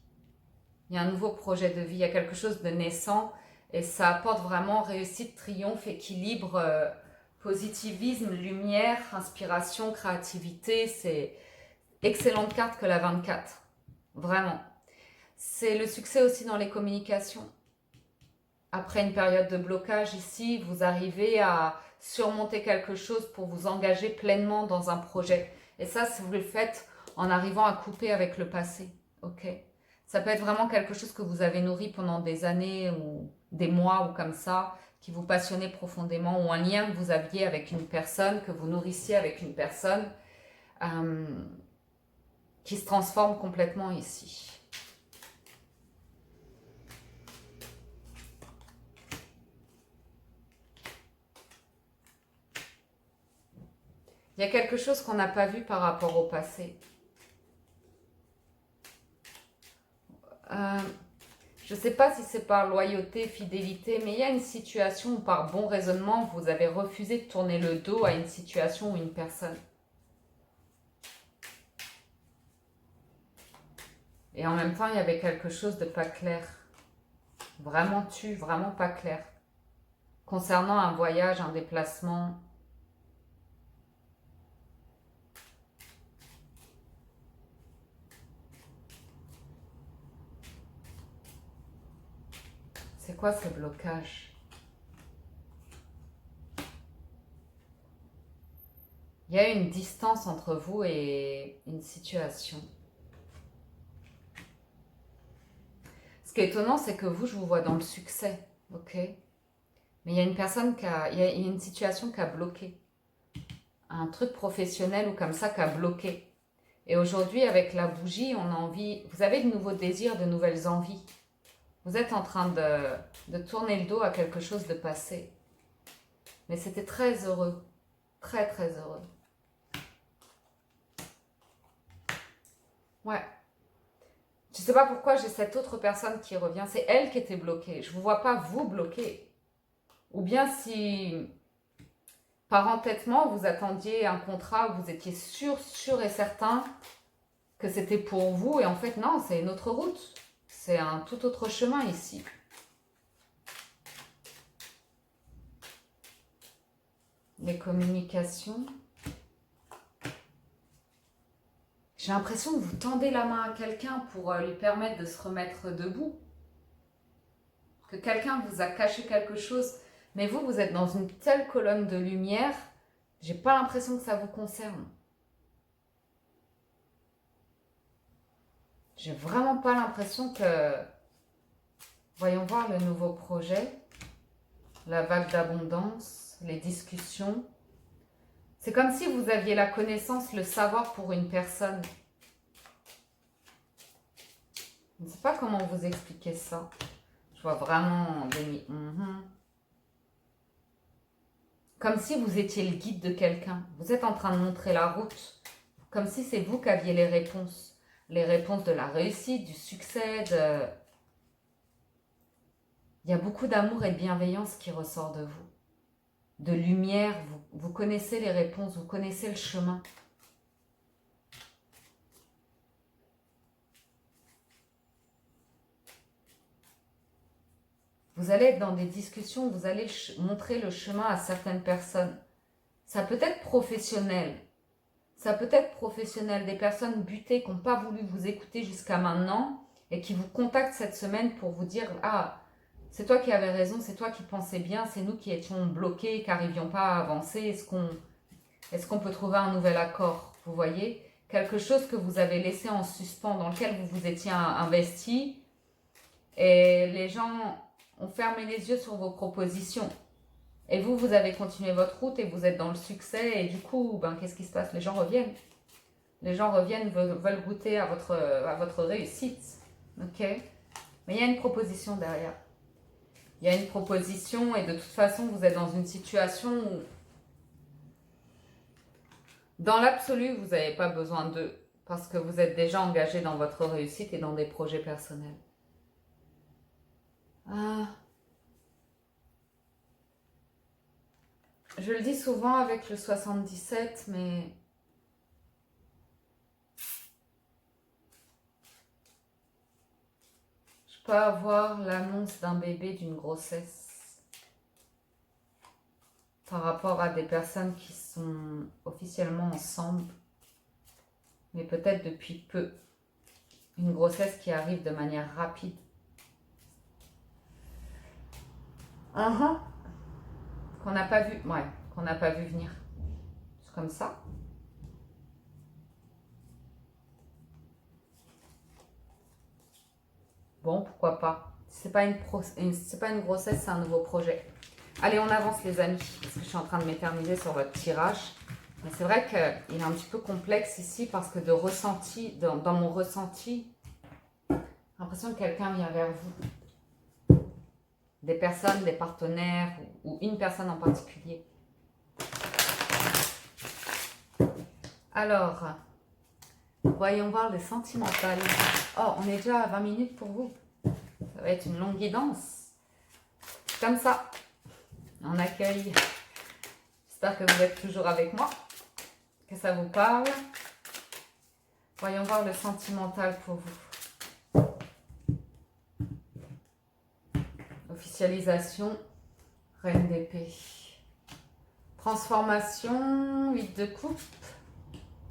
Il y a un nouveau projet de vie, il y a quelque chose de naissant et ça apporte vraiment réussite, triomphe, équilibre, positivisme, lumière, inspiration, créativité. C'est excellente carte que la 24, vraiment. C'est le succès aussi dans les communications. Après une période de blocage ici, vous arrivez à surmonter quelque chose pour vous engager pleinement dans un projet. Et ça, si vous le faites en arrivant à couper avec le passé. Ok. Ça peut être vraiment quelque chose que vous avez nourri pendant des années ou des mois ou comme ça, qui vous passionnait profondément, ou un lien que vous aviez avec une personne, que vous nourrissiez avec une personne, euh, qui se transforme complètement ici. Il y a quelque chose qu'on n'a pas vu par rapport au passé. Je ne sais pas si c'est par loyauté, fidélité, mais il y a une situation où par bon raisonnement, vous avez refusé de tourner le dos à une situation ou une personne. Et en même temps, il y avait quelque chose de pas clair. Vraiment pas clair. Concernant un voyage, un déplacement. C'est quoi ce blocage? Il y a une distance entre vous et une situation. Ce qui est étonnant, c'est que vous, je vous vois dans le succès, ok? Mais il y a une personne il y a une situation qui a bloqué. Un truc professionnel ou comme ça qui a bloqué. Et aujourd'hui, avec la bougie, on a envie... Vous avez de nouveaux désirs, de nouvelles envies. Vous êtes en train de tourner le dos à quelque chose de passé. Mais c'était très heureux. Très, très heureux. Ouais. Je ne sais pas pourquoi j'ai cette autre personne qui revient. C'est elle qui était bloquée. Je ne vous vois pas vous bloquer. Ou bien si, par entêtement, vous attendiez un contrat où vous étiez sûr et certain que c'était pour vous. Et en fait, non, c'est une autre route. C'est un tout autre chemin ici. Les communications. J'ai l'impression que vous tendez la main à quelqu'un pour lui permettre de se remettre debout. Que quelqu'un vous a caché quelque chose, mais vous êtes dans une telle colonne de lumière, j'ai pas l'impression que ça vous concerne. J'ai vraiment pas l'impression que... Voyons voir le nouveau projet, la vague d'abondance, les discussions. C'est comme si vous aviez la connaissance, le savoir pour une personne. Je ne sais pas comment vous expliquer ça. Je vois vraiment des... Comme si vous étiez le guide de quelqu'un. Vous êtes en train de montrer la route. Comme si c'est vous qui aviez les réponses. Les réponses de la réussite, du succès, de... Il y a beaucoup d'amour et de bienveillance qui ressort de vous. De lumière, vous connaissez les réponses, vous connaissez le chemin. Vous allez être dans des discussions, vous allez montrer le chemin à certaines personnes. Ça peut être professionnel, Ça peut être professionnel, des personnes butées qui n'ont pas voulu vous écouter jusqu'à maintenant et qui vous contactent cette semaine pour vous dire « Ah, c'est toi qui avais raison, c'est toi qui pensais bien, c'est nous qui étions bloqués, qui n'arrivions pas à avancer. Est-ce qu'on peut trouver un nouvel accord ?» Vous voyez, quelque chose que vous avez laissé en suspens, dans lequel vous vous étiez investi et les gens ont fermé les yeux sur vos propositions. Et vous, vous avez continué votre route et vous êtes dans le succès. Et du coup, ben, qu'est-ce qui se passe? Les gens reviennent. Les gens reviennent, veulent goûter à votre réussite. Ok? Mais il y a une proposition derrière. Il y a une proposition et de toute façon, vous êtes dans une situation où, dans l'absolu, vous n'avez pas besoin d'eux. Parce que vous êtes déjà engagé dans votre réussite et dans des projets personnels. Ah... Je le dis souvent avec le 77, mais je peux avoir l'annonce d'un bébé, d'une grossesse, par rapport à des personnes qui sont officiellement ensemble, mais peut-être depuis peu. Une grossesse qui arrive de manière rapide. Qu'on n'a pas vu, ouais, qu'on n'a pas vu venir. C'est comme ça. Bon, pourquoi pas. C'est pas une grossesse, c'est un nouveau projet. Allez, on avance les amis, parce que je suis en train de m'éterniser sur votre tirage. Mais c'est vrai qu'il est un petit peu complexe ici, parce que de ressenti, dans mon ressenti, j'ai l'impression que quelqu'un vient vers vous. Des personnes, des partenaires, ou une personne en particulier. Alors, voyons voir le sentimental. Oh, on est déjà à 20 minutes pour vous. Ça va être une longue guidance. Comme ça, on accueille. J'espère que vous êtes toujours avec moi, que ça vous parle. Voyons voir le sentimental pour vous. Officialisation, Reine d'épée. Transformation, 8 de coupe,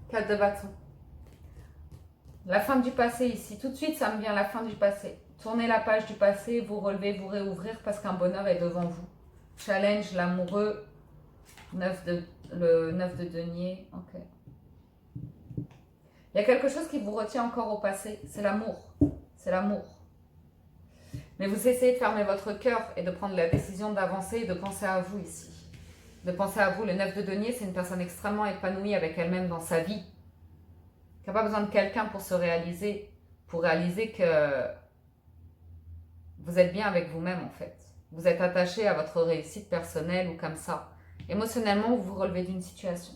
4 de bâton. La fin du passé ici. Tout de suite, ça me vient la fin du passé. Tournez la page du passé, vous relevez, vous réouvrir parce qu'un bonheur est devant vous. Challenge, l'amoureux, le 9 de denier. Ok. Il y a quelque chose qui vous retient encore au passé. C'est l'amour. C'est l'amour. Mais vous essayez de fermer votre cœur et de prendre la décision d'avancer et de penser à vous ici. De penser à vous. Le 9 de denier, c'est une personne extrêmement épanouie avec elle-même dans sa vie. Qui n'a pas besoin de quelqu'un pour se réaliser. Pour réaliser que vous êtes bien avec vous-même en fait. Vous êtes attaché à votre réussite personnelle ou comme ça. Émotionnellement, vous vous relevez d'une situation.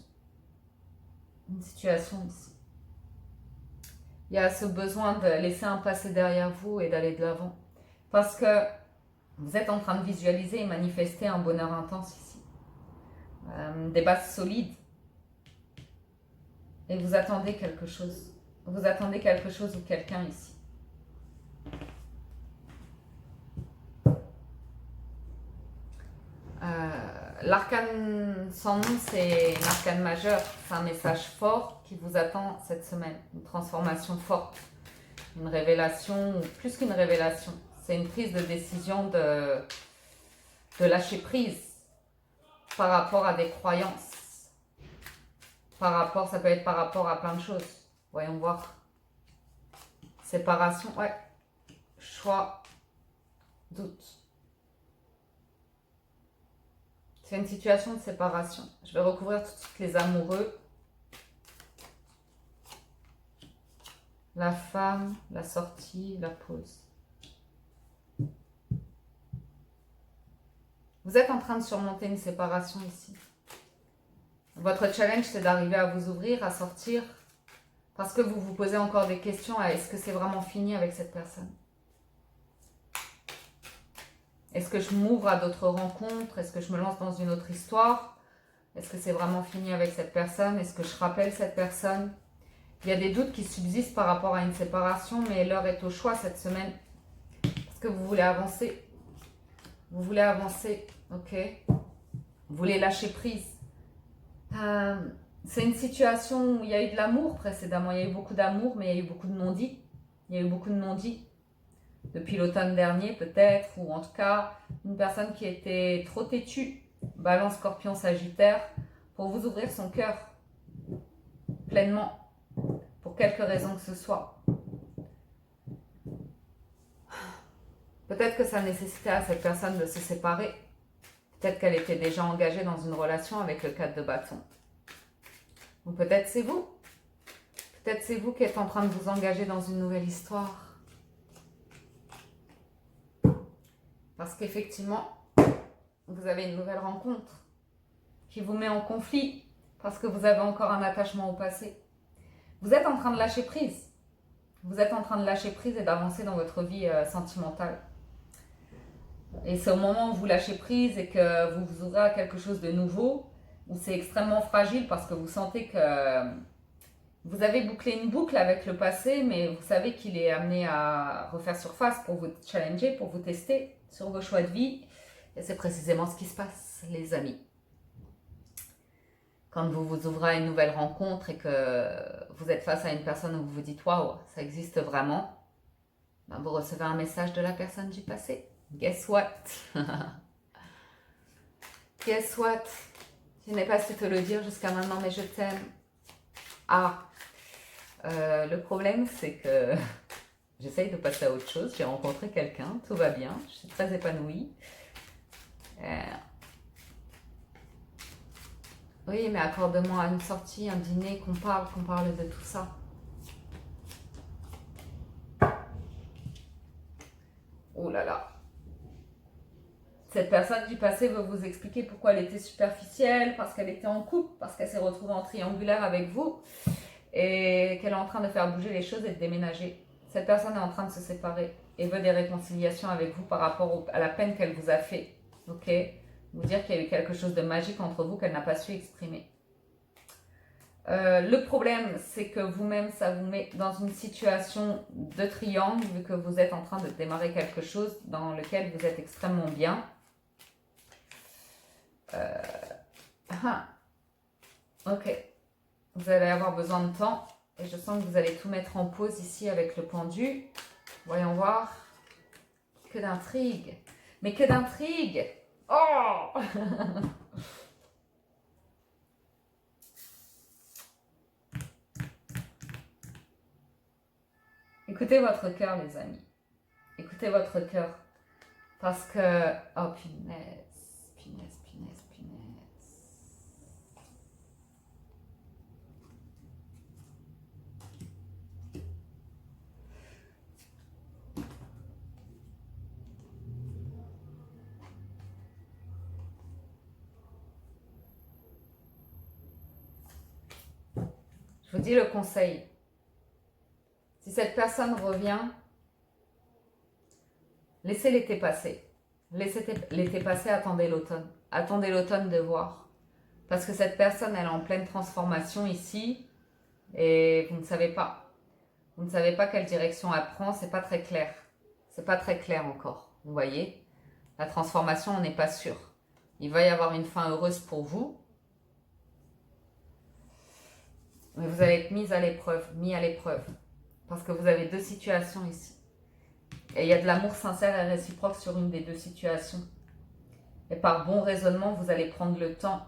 Une situation ici. Il y a ce besoin de laisser un passé derrière vous et d'aller de l'avant. Parce que vous êtes en train de visualiser et manifester un bonheur intense ici. Des bases solides. Et vous attendez quelque chose. Vous attendez quelque chose ou quelqu'un ici. L'arcane sans nom, c'est un arcane majeur. C'est un message fort qui vous attend cette semaine. Une transformation forte. Une révélation, ou plus qu'une révélation. C'est une prise de décision de lâcher prise par rapport à des croyances. Ça peut être par rapport à plein de choses. Voyons voir. Séparation, ouais. Choix, doute. C'est une situation de séparation. Je vais recouvrir tout de suite les amoureux. La femme, la sortie, la pause. Vous êtes en train de surmonter une séparation ici. Votre challenge, c'est d'arriver à vous ouvrir, à sortir. Parce que vous vous posez encore des questions. Est-ce que c'est vraiment fini avec cette personne? Est-ce que je m'ouvre à d'autres rencontres? Est-ce que je me lance dans une autre histoire? Est-ce que c'est vraiment fini avec cette personne? Est-ce que je rappelle cette personne? Il y a des doutes qui subsistent par rapport à une séparation, mais l'heure est au choix cette semaine. Parce que vous voulez avancer. Vous voulez avancer, ok? Vous voulez lâcher prise. C'est une situation où il y a eu de l'amour précédemment. Il y a eu beaucoup d'amour, mais il y a eu beaucoup de non-dits. Il y a eu beaucoup de non-dits. Depuis l'automne dernier peut-être, ou en tout cas, une personne qui était trop têtue, Balance, Scorpion, Sagittaire, pour vous ouvrir son cœur pleinement, pour quelque raison que ce soit. Peut-être que ça nécessitait à cette personne de se séparer. Peut-être qu'elle était déjà engagée dans une relation avec le 4 de bâton. Ou peut-être c'est vous. Peut-être c'est vous qui êtes en train de vous engager dans une nouvelle histoire. Parce qu'effectivement, vous avez une nouvelle rencontre qui vous met en conflit parce que vous avez encore un attachement au passé. Vous êtes en train de lâcher prise. Vous êtes en train de lâcher prise et d'avancer dans votre vie sentimentale. Et c'est au moment où vous lâchez prise et que vous vous ouvrez à quelque chose de nouveau, où c'est extrêmement fragile parce que vous sentez que vous avez bouclé une boucle avec le passé, mais vous savez qu'il est amené à refaire surface pour vous challenger, pour vous tester sur vos choix de vie. Et c'est précisément ce qui se passe, les amis. Quand vous vous ouvrez à une nouvelle rencontre et que vous êtes face à une personne où vous vous dites « Waouh, ça existe vraiment », ben vous recevez un message de la personne du passé. Guess what? Guess what? Je n'ai pas su te le dire jusqu'à maintenant, mais je t'aime. Ah, le problème, c'est que j'essaye de passer à autre chose. J'ai rencontré quelqu'un, tout va bien, je suis très épanouie. Oui, mais accorde-moi une sortie, un dîner, qu'on parle de tout ça. Oh là là. Cette personne du passé veut vous expliquer pourquoi elle était superficielle, parce qu'elle était en couple, parce qu'elle s'est retrouvée en triangulaire avec vous et qu'elle est en train de faire bouger les choses et de déménager. Cette personne est en train de se séparer et veut des réconciliations avec vous par rapport à la peine qu'elle vous a fait. Ok? Vous dire qu'il y a eu quelque chose de magique entre vous qu'elle n'a pas su exprimer. Le problème, c'est que vous-même, ça vous met dans une situation de triangle, vu que vous êtes en train de démarrer quelque chose dans lequel vous êtes extrêmement bien. Ok, vous allez avoir besoin de temps et je sens que vous allez tout mettre en pause ici avec le pendu. Voyons voir. Que d'intrigue. Mais que d'intrigue. Oh. Écoutez votre cœur, les amis. Écoutez votre cœur. Parce que... Oh, punaise, punaise, punaise, punaise. Je vous dis le conseil. Si cette personne revient, laissez l'été passer. Laissez l'été passer, attendez l'automne. Attendez l'automne de voir. Parce que cette personne, elle est en pleine transformation ici et vous ne savez pas. Vous ne savez pas quelle direction elle prend, c'est pas très clair. C'est pas très clair encore, vous voyez. La transformation, on n'est pas sûr. Il va y avoir une fin heureuse pour vous. Mais vous allez être mis à l'épreuve. Parce que vous avez deux situations ici. Et il y a de l'amour sincère et réciproque sur une des deux situations. Et par bon raisonnement, vous allez prendre le temps.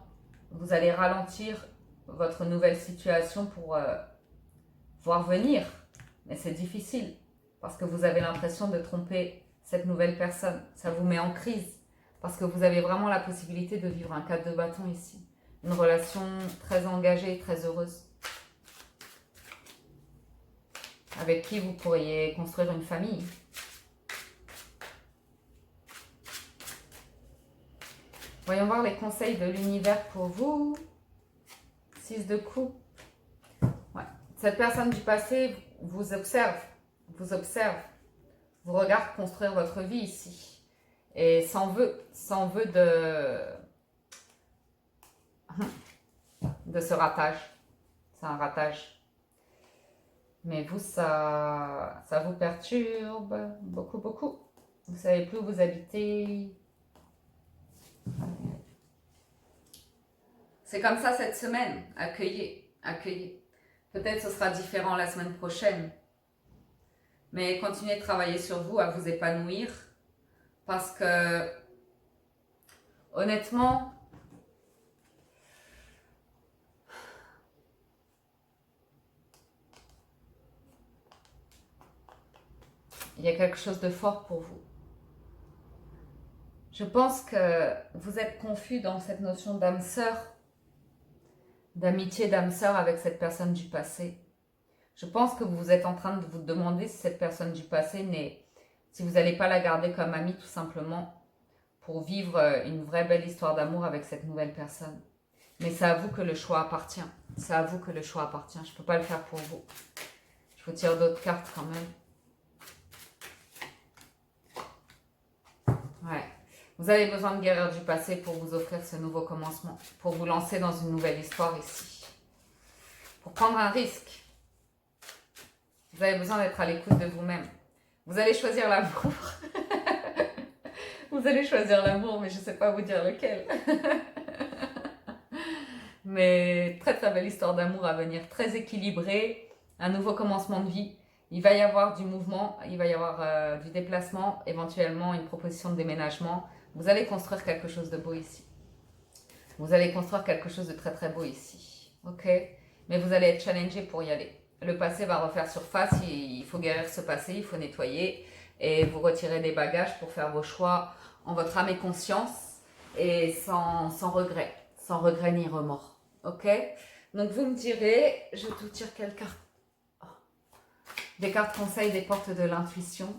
Vous allez ralentir votre nouvelle situation pour voir venir. Mais c'est difficile. Parce que vous avez l'impression de tromper cette nouvelle personne. Ça vous met en crise. Parce que vous avez vraiment la possibilité de vivre un 4 de bâton ici. Une relation très engagée, très heureuse. Avec qui vous pourriez construire une famille. Voyons voir les conseils de l'univers pour vous. 6 de coupe. Ouais. Cette personne du passé vous observe, vous regarde construire votre vie ici. Et s'en veut de ce ratage. C'est un ratage. Mais vous, ça vous perturbe beaucoup, beaucoup. Vous ne savez plus où vous habitez. C'est comme ça cette semaine. Accueillez, accueillez. Peut-être ce sera différent la semaine prochaine. Mais continuez de travailler sur vous, à vous épanouir. Parce que, honnêtement, il y a quelque chose de fort pour vous. Je pense que vous êtes confus dans cette notion d'âme sœur, d'amitié d'âme sœur avec cette personne du passé. Je pense que vous êtes en train de vous demander si cette personne du passé si vous n'allez pas la garder comme amie tout simplement pour vivre une vraie belle histoire d'amour avec cette nouvelle personne. Mais c'est à vous que le choix appartient. C'est à vous que le choix appartient. Je ne peux pas le faire pour vous. Je vous tire d'autres cartes quand même. Ouais. Vous avez besoin de guérir du passé pour vous offrir ce nouveau commencement, pour vous lancer dans une nouvelle histoire ici, pour prendre un risque. Vous avez besoin d'être à l'écoute de vous-même. Vous allez choisir l'amour. Vous allez choisir l'amour, mais je ne sais pas vous dire lequel. Mais très très belle histoire d'amour à venir, très équilibrée, un nouveau commencement de vie. Il va y avoir du mouvement, il va y avoir du déplacement, éventuellement une proposition de déménagement. Vous allez construire quelque chose de beau ici. Vous allez construire quelque chose de très très beau ici. Ok? Mais vous allez être challengé pour y aller. Le passé va refaire surface, il faut guérir ce passé, il faut nettoyer et vous retirer des bagages pour faire vos choix en votre âme et conscience et sans regret ni remords. Ok? Donc vous me direz, je vous tire quelle carte? Des cartes conseils, des portes de l'intuition.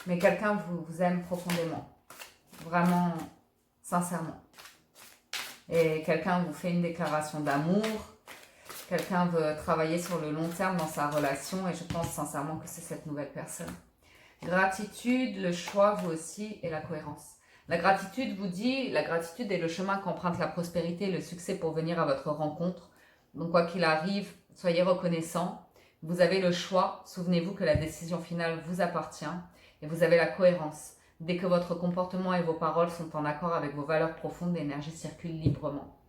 Mais quelqu'un vous aime profondément. Vraiment, sincèrement. Et quelqu'un vous fait une déclaration d'amour. Quelqu'un veut travailler sur le long terme dans sa relation. Et je pense sincèrement que c'est cette nouvelle personne. Gratitude, le choix, vous aussi, et la cohérence. La gratitude vous dit, la gratitude est le chemin qu'emprunte la prospérité et le succès pour venir à votre rencontre. Donc quoi qu'il arrive, soyez reconnaissants. Vous avez le choix, souvenez-vous que la décision finale vous appartient et vous avez la cohérence. Dès que votre comportement et vos paroles sont en accord avec vos valeurs profondes, l'énergie circule librement.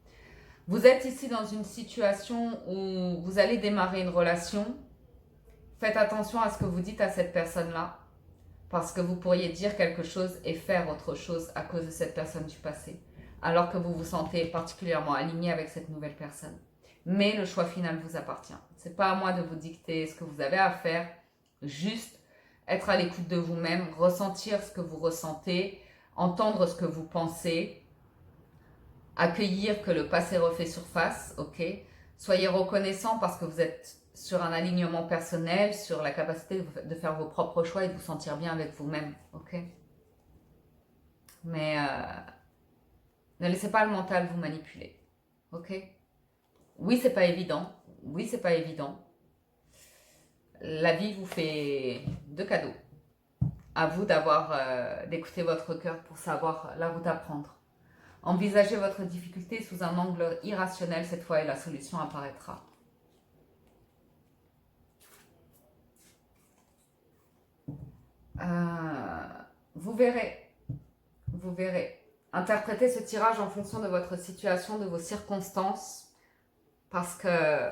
Vous êtes ici dans une situation où vous allez démarrer une relation. Faites attention à ce que vous dites à cette personne-là parce que vous pourriez dire quelque chose et faire autre chose à cause de cette personne du passé alors que vous vous sentez particulièrement aligné avec cette nouvelle personne. Mais le choix final vous appartient. Ce n'est pas à moi de vous dicter ce que vous avez à faire, juste être à l'écoute de vous-même, ressentir ce que vous ressentez, entendre ce que vous pensez, accueillir que le passé refait surface, ok? Soyez reconnaissant parce que vous êtes sur un alignement personnel, sur la capacité de faire vos propres choix et de vous sentir bien avec vous-même, ok? Mais ne laissez pas le mental vous manipuler, ok? Oui, c'est pas évident. Oui, c'est pas évident. La vie vous fait deux cadeaux. À vous d'écouter votre cœur pour savoir la route à prendre. Envisagez votre difficulté sous un angle irrationnel cette fois et la solution apparaîtra. Vous verrez. Vous verrez. Interprétez ce tirage en fonction de votre situation, de vos circonstances. Parce que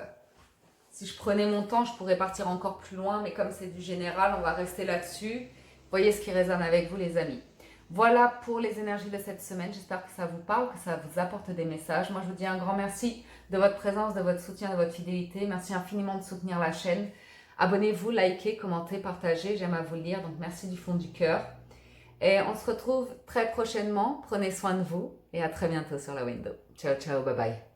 si je prenais mon temps, je pourrais partir encore plus loin. Mais comme c'est du général, on va rester là-dessus. Voyez ce qui résonne avec vous, les amis. Voilà pour les énergies de cette semaine. J'espère que ça vous parle, que ça vous apporte des messages. Moi, je vous dis un grand merci de votre présence, de votre soutien, de votre fidélité. Merci infiniment de soutenir la chaîne. Abonnez-vous, likez, commentez, partagez. J'aime à vous le lire. Donc, merci du fond du cœur. Et on se retrouve très prochainement. Prenez soin de vous et à très bientôt sur la window. Ciao, ciao, bye bye.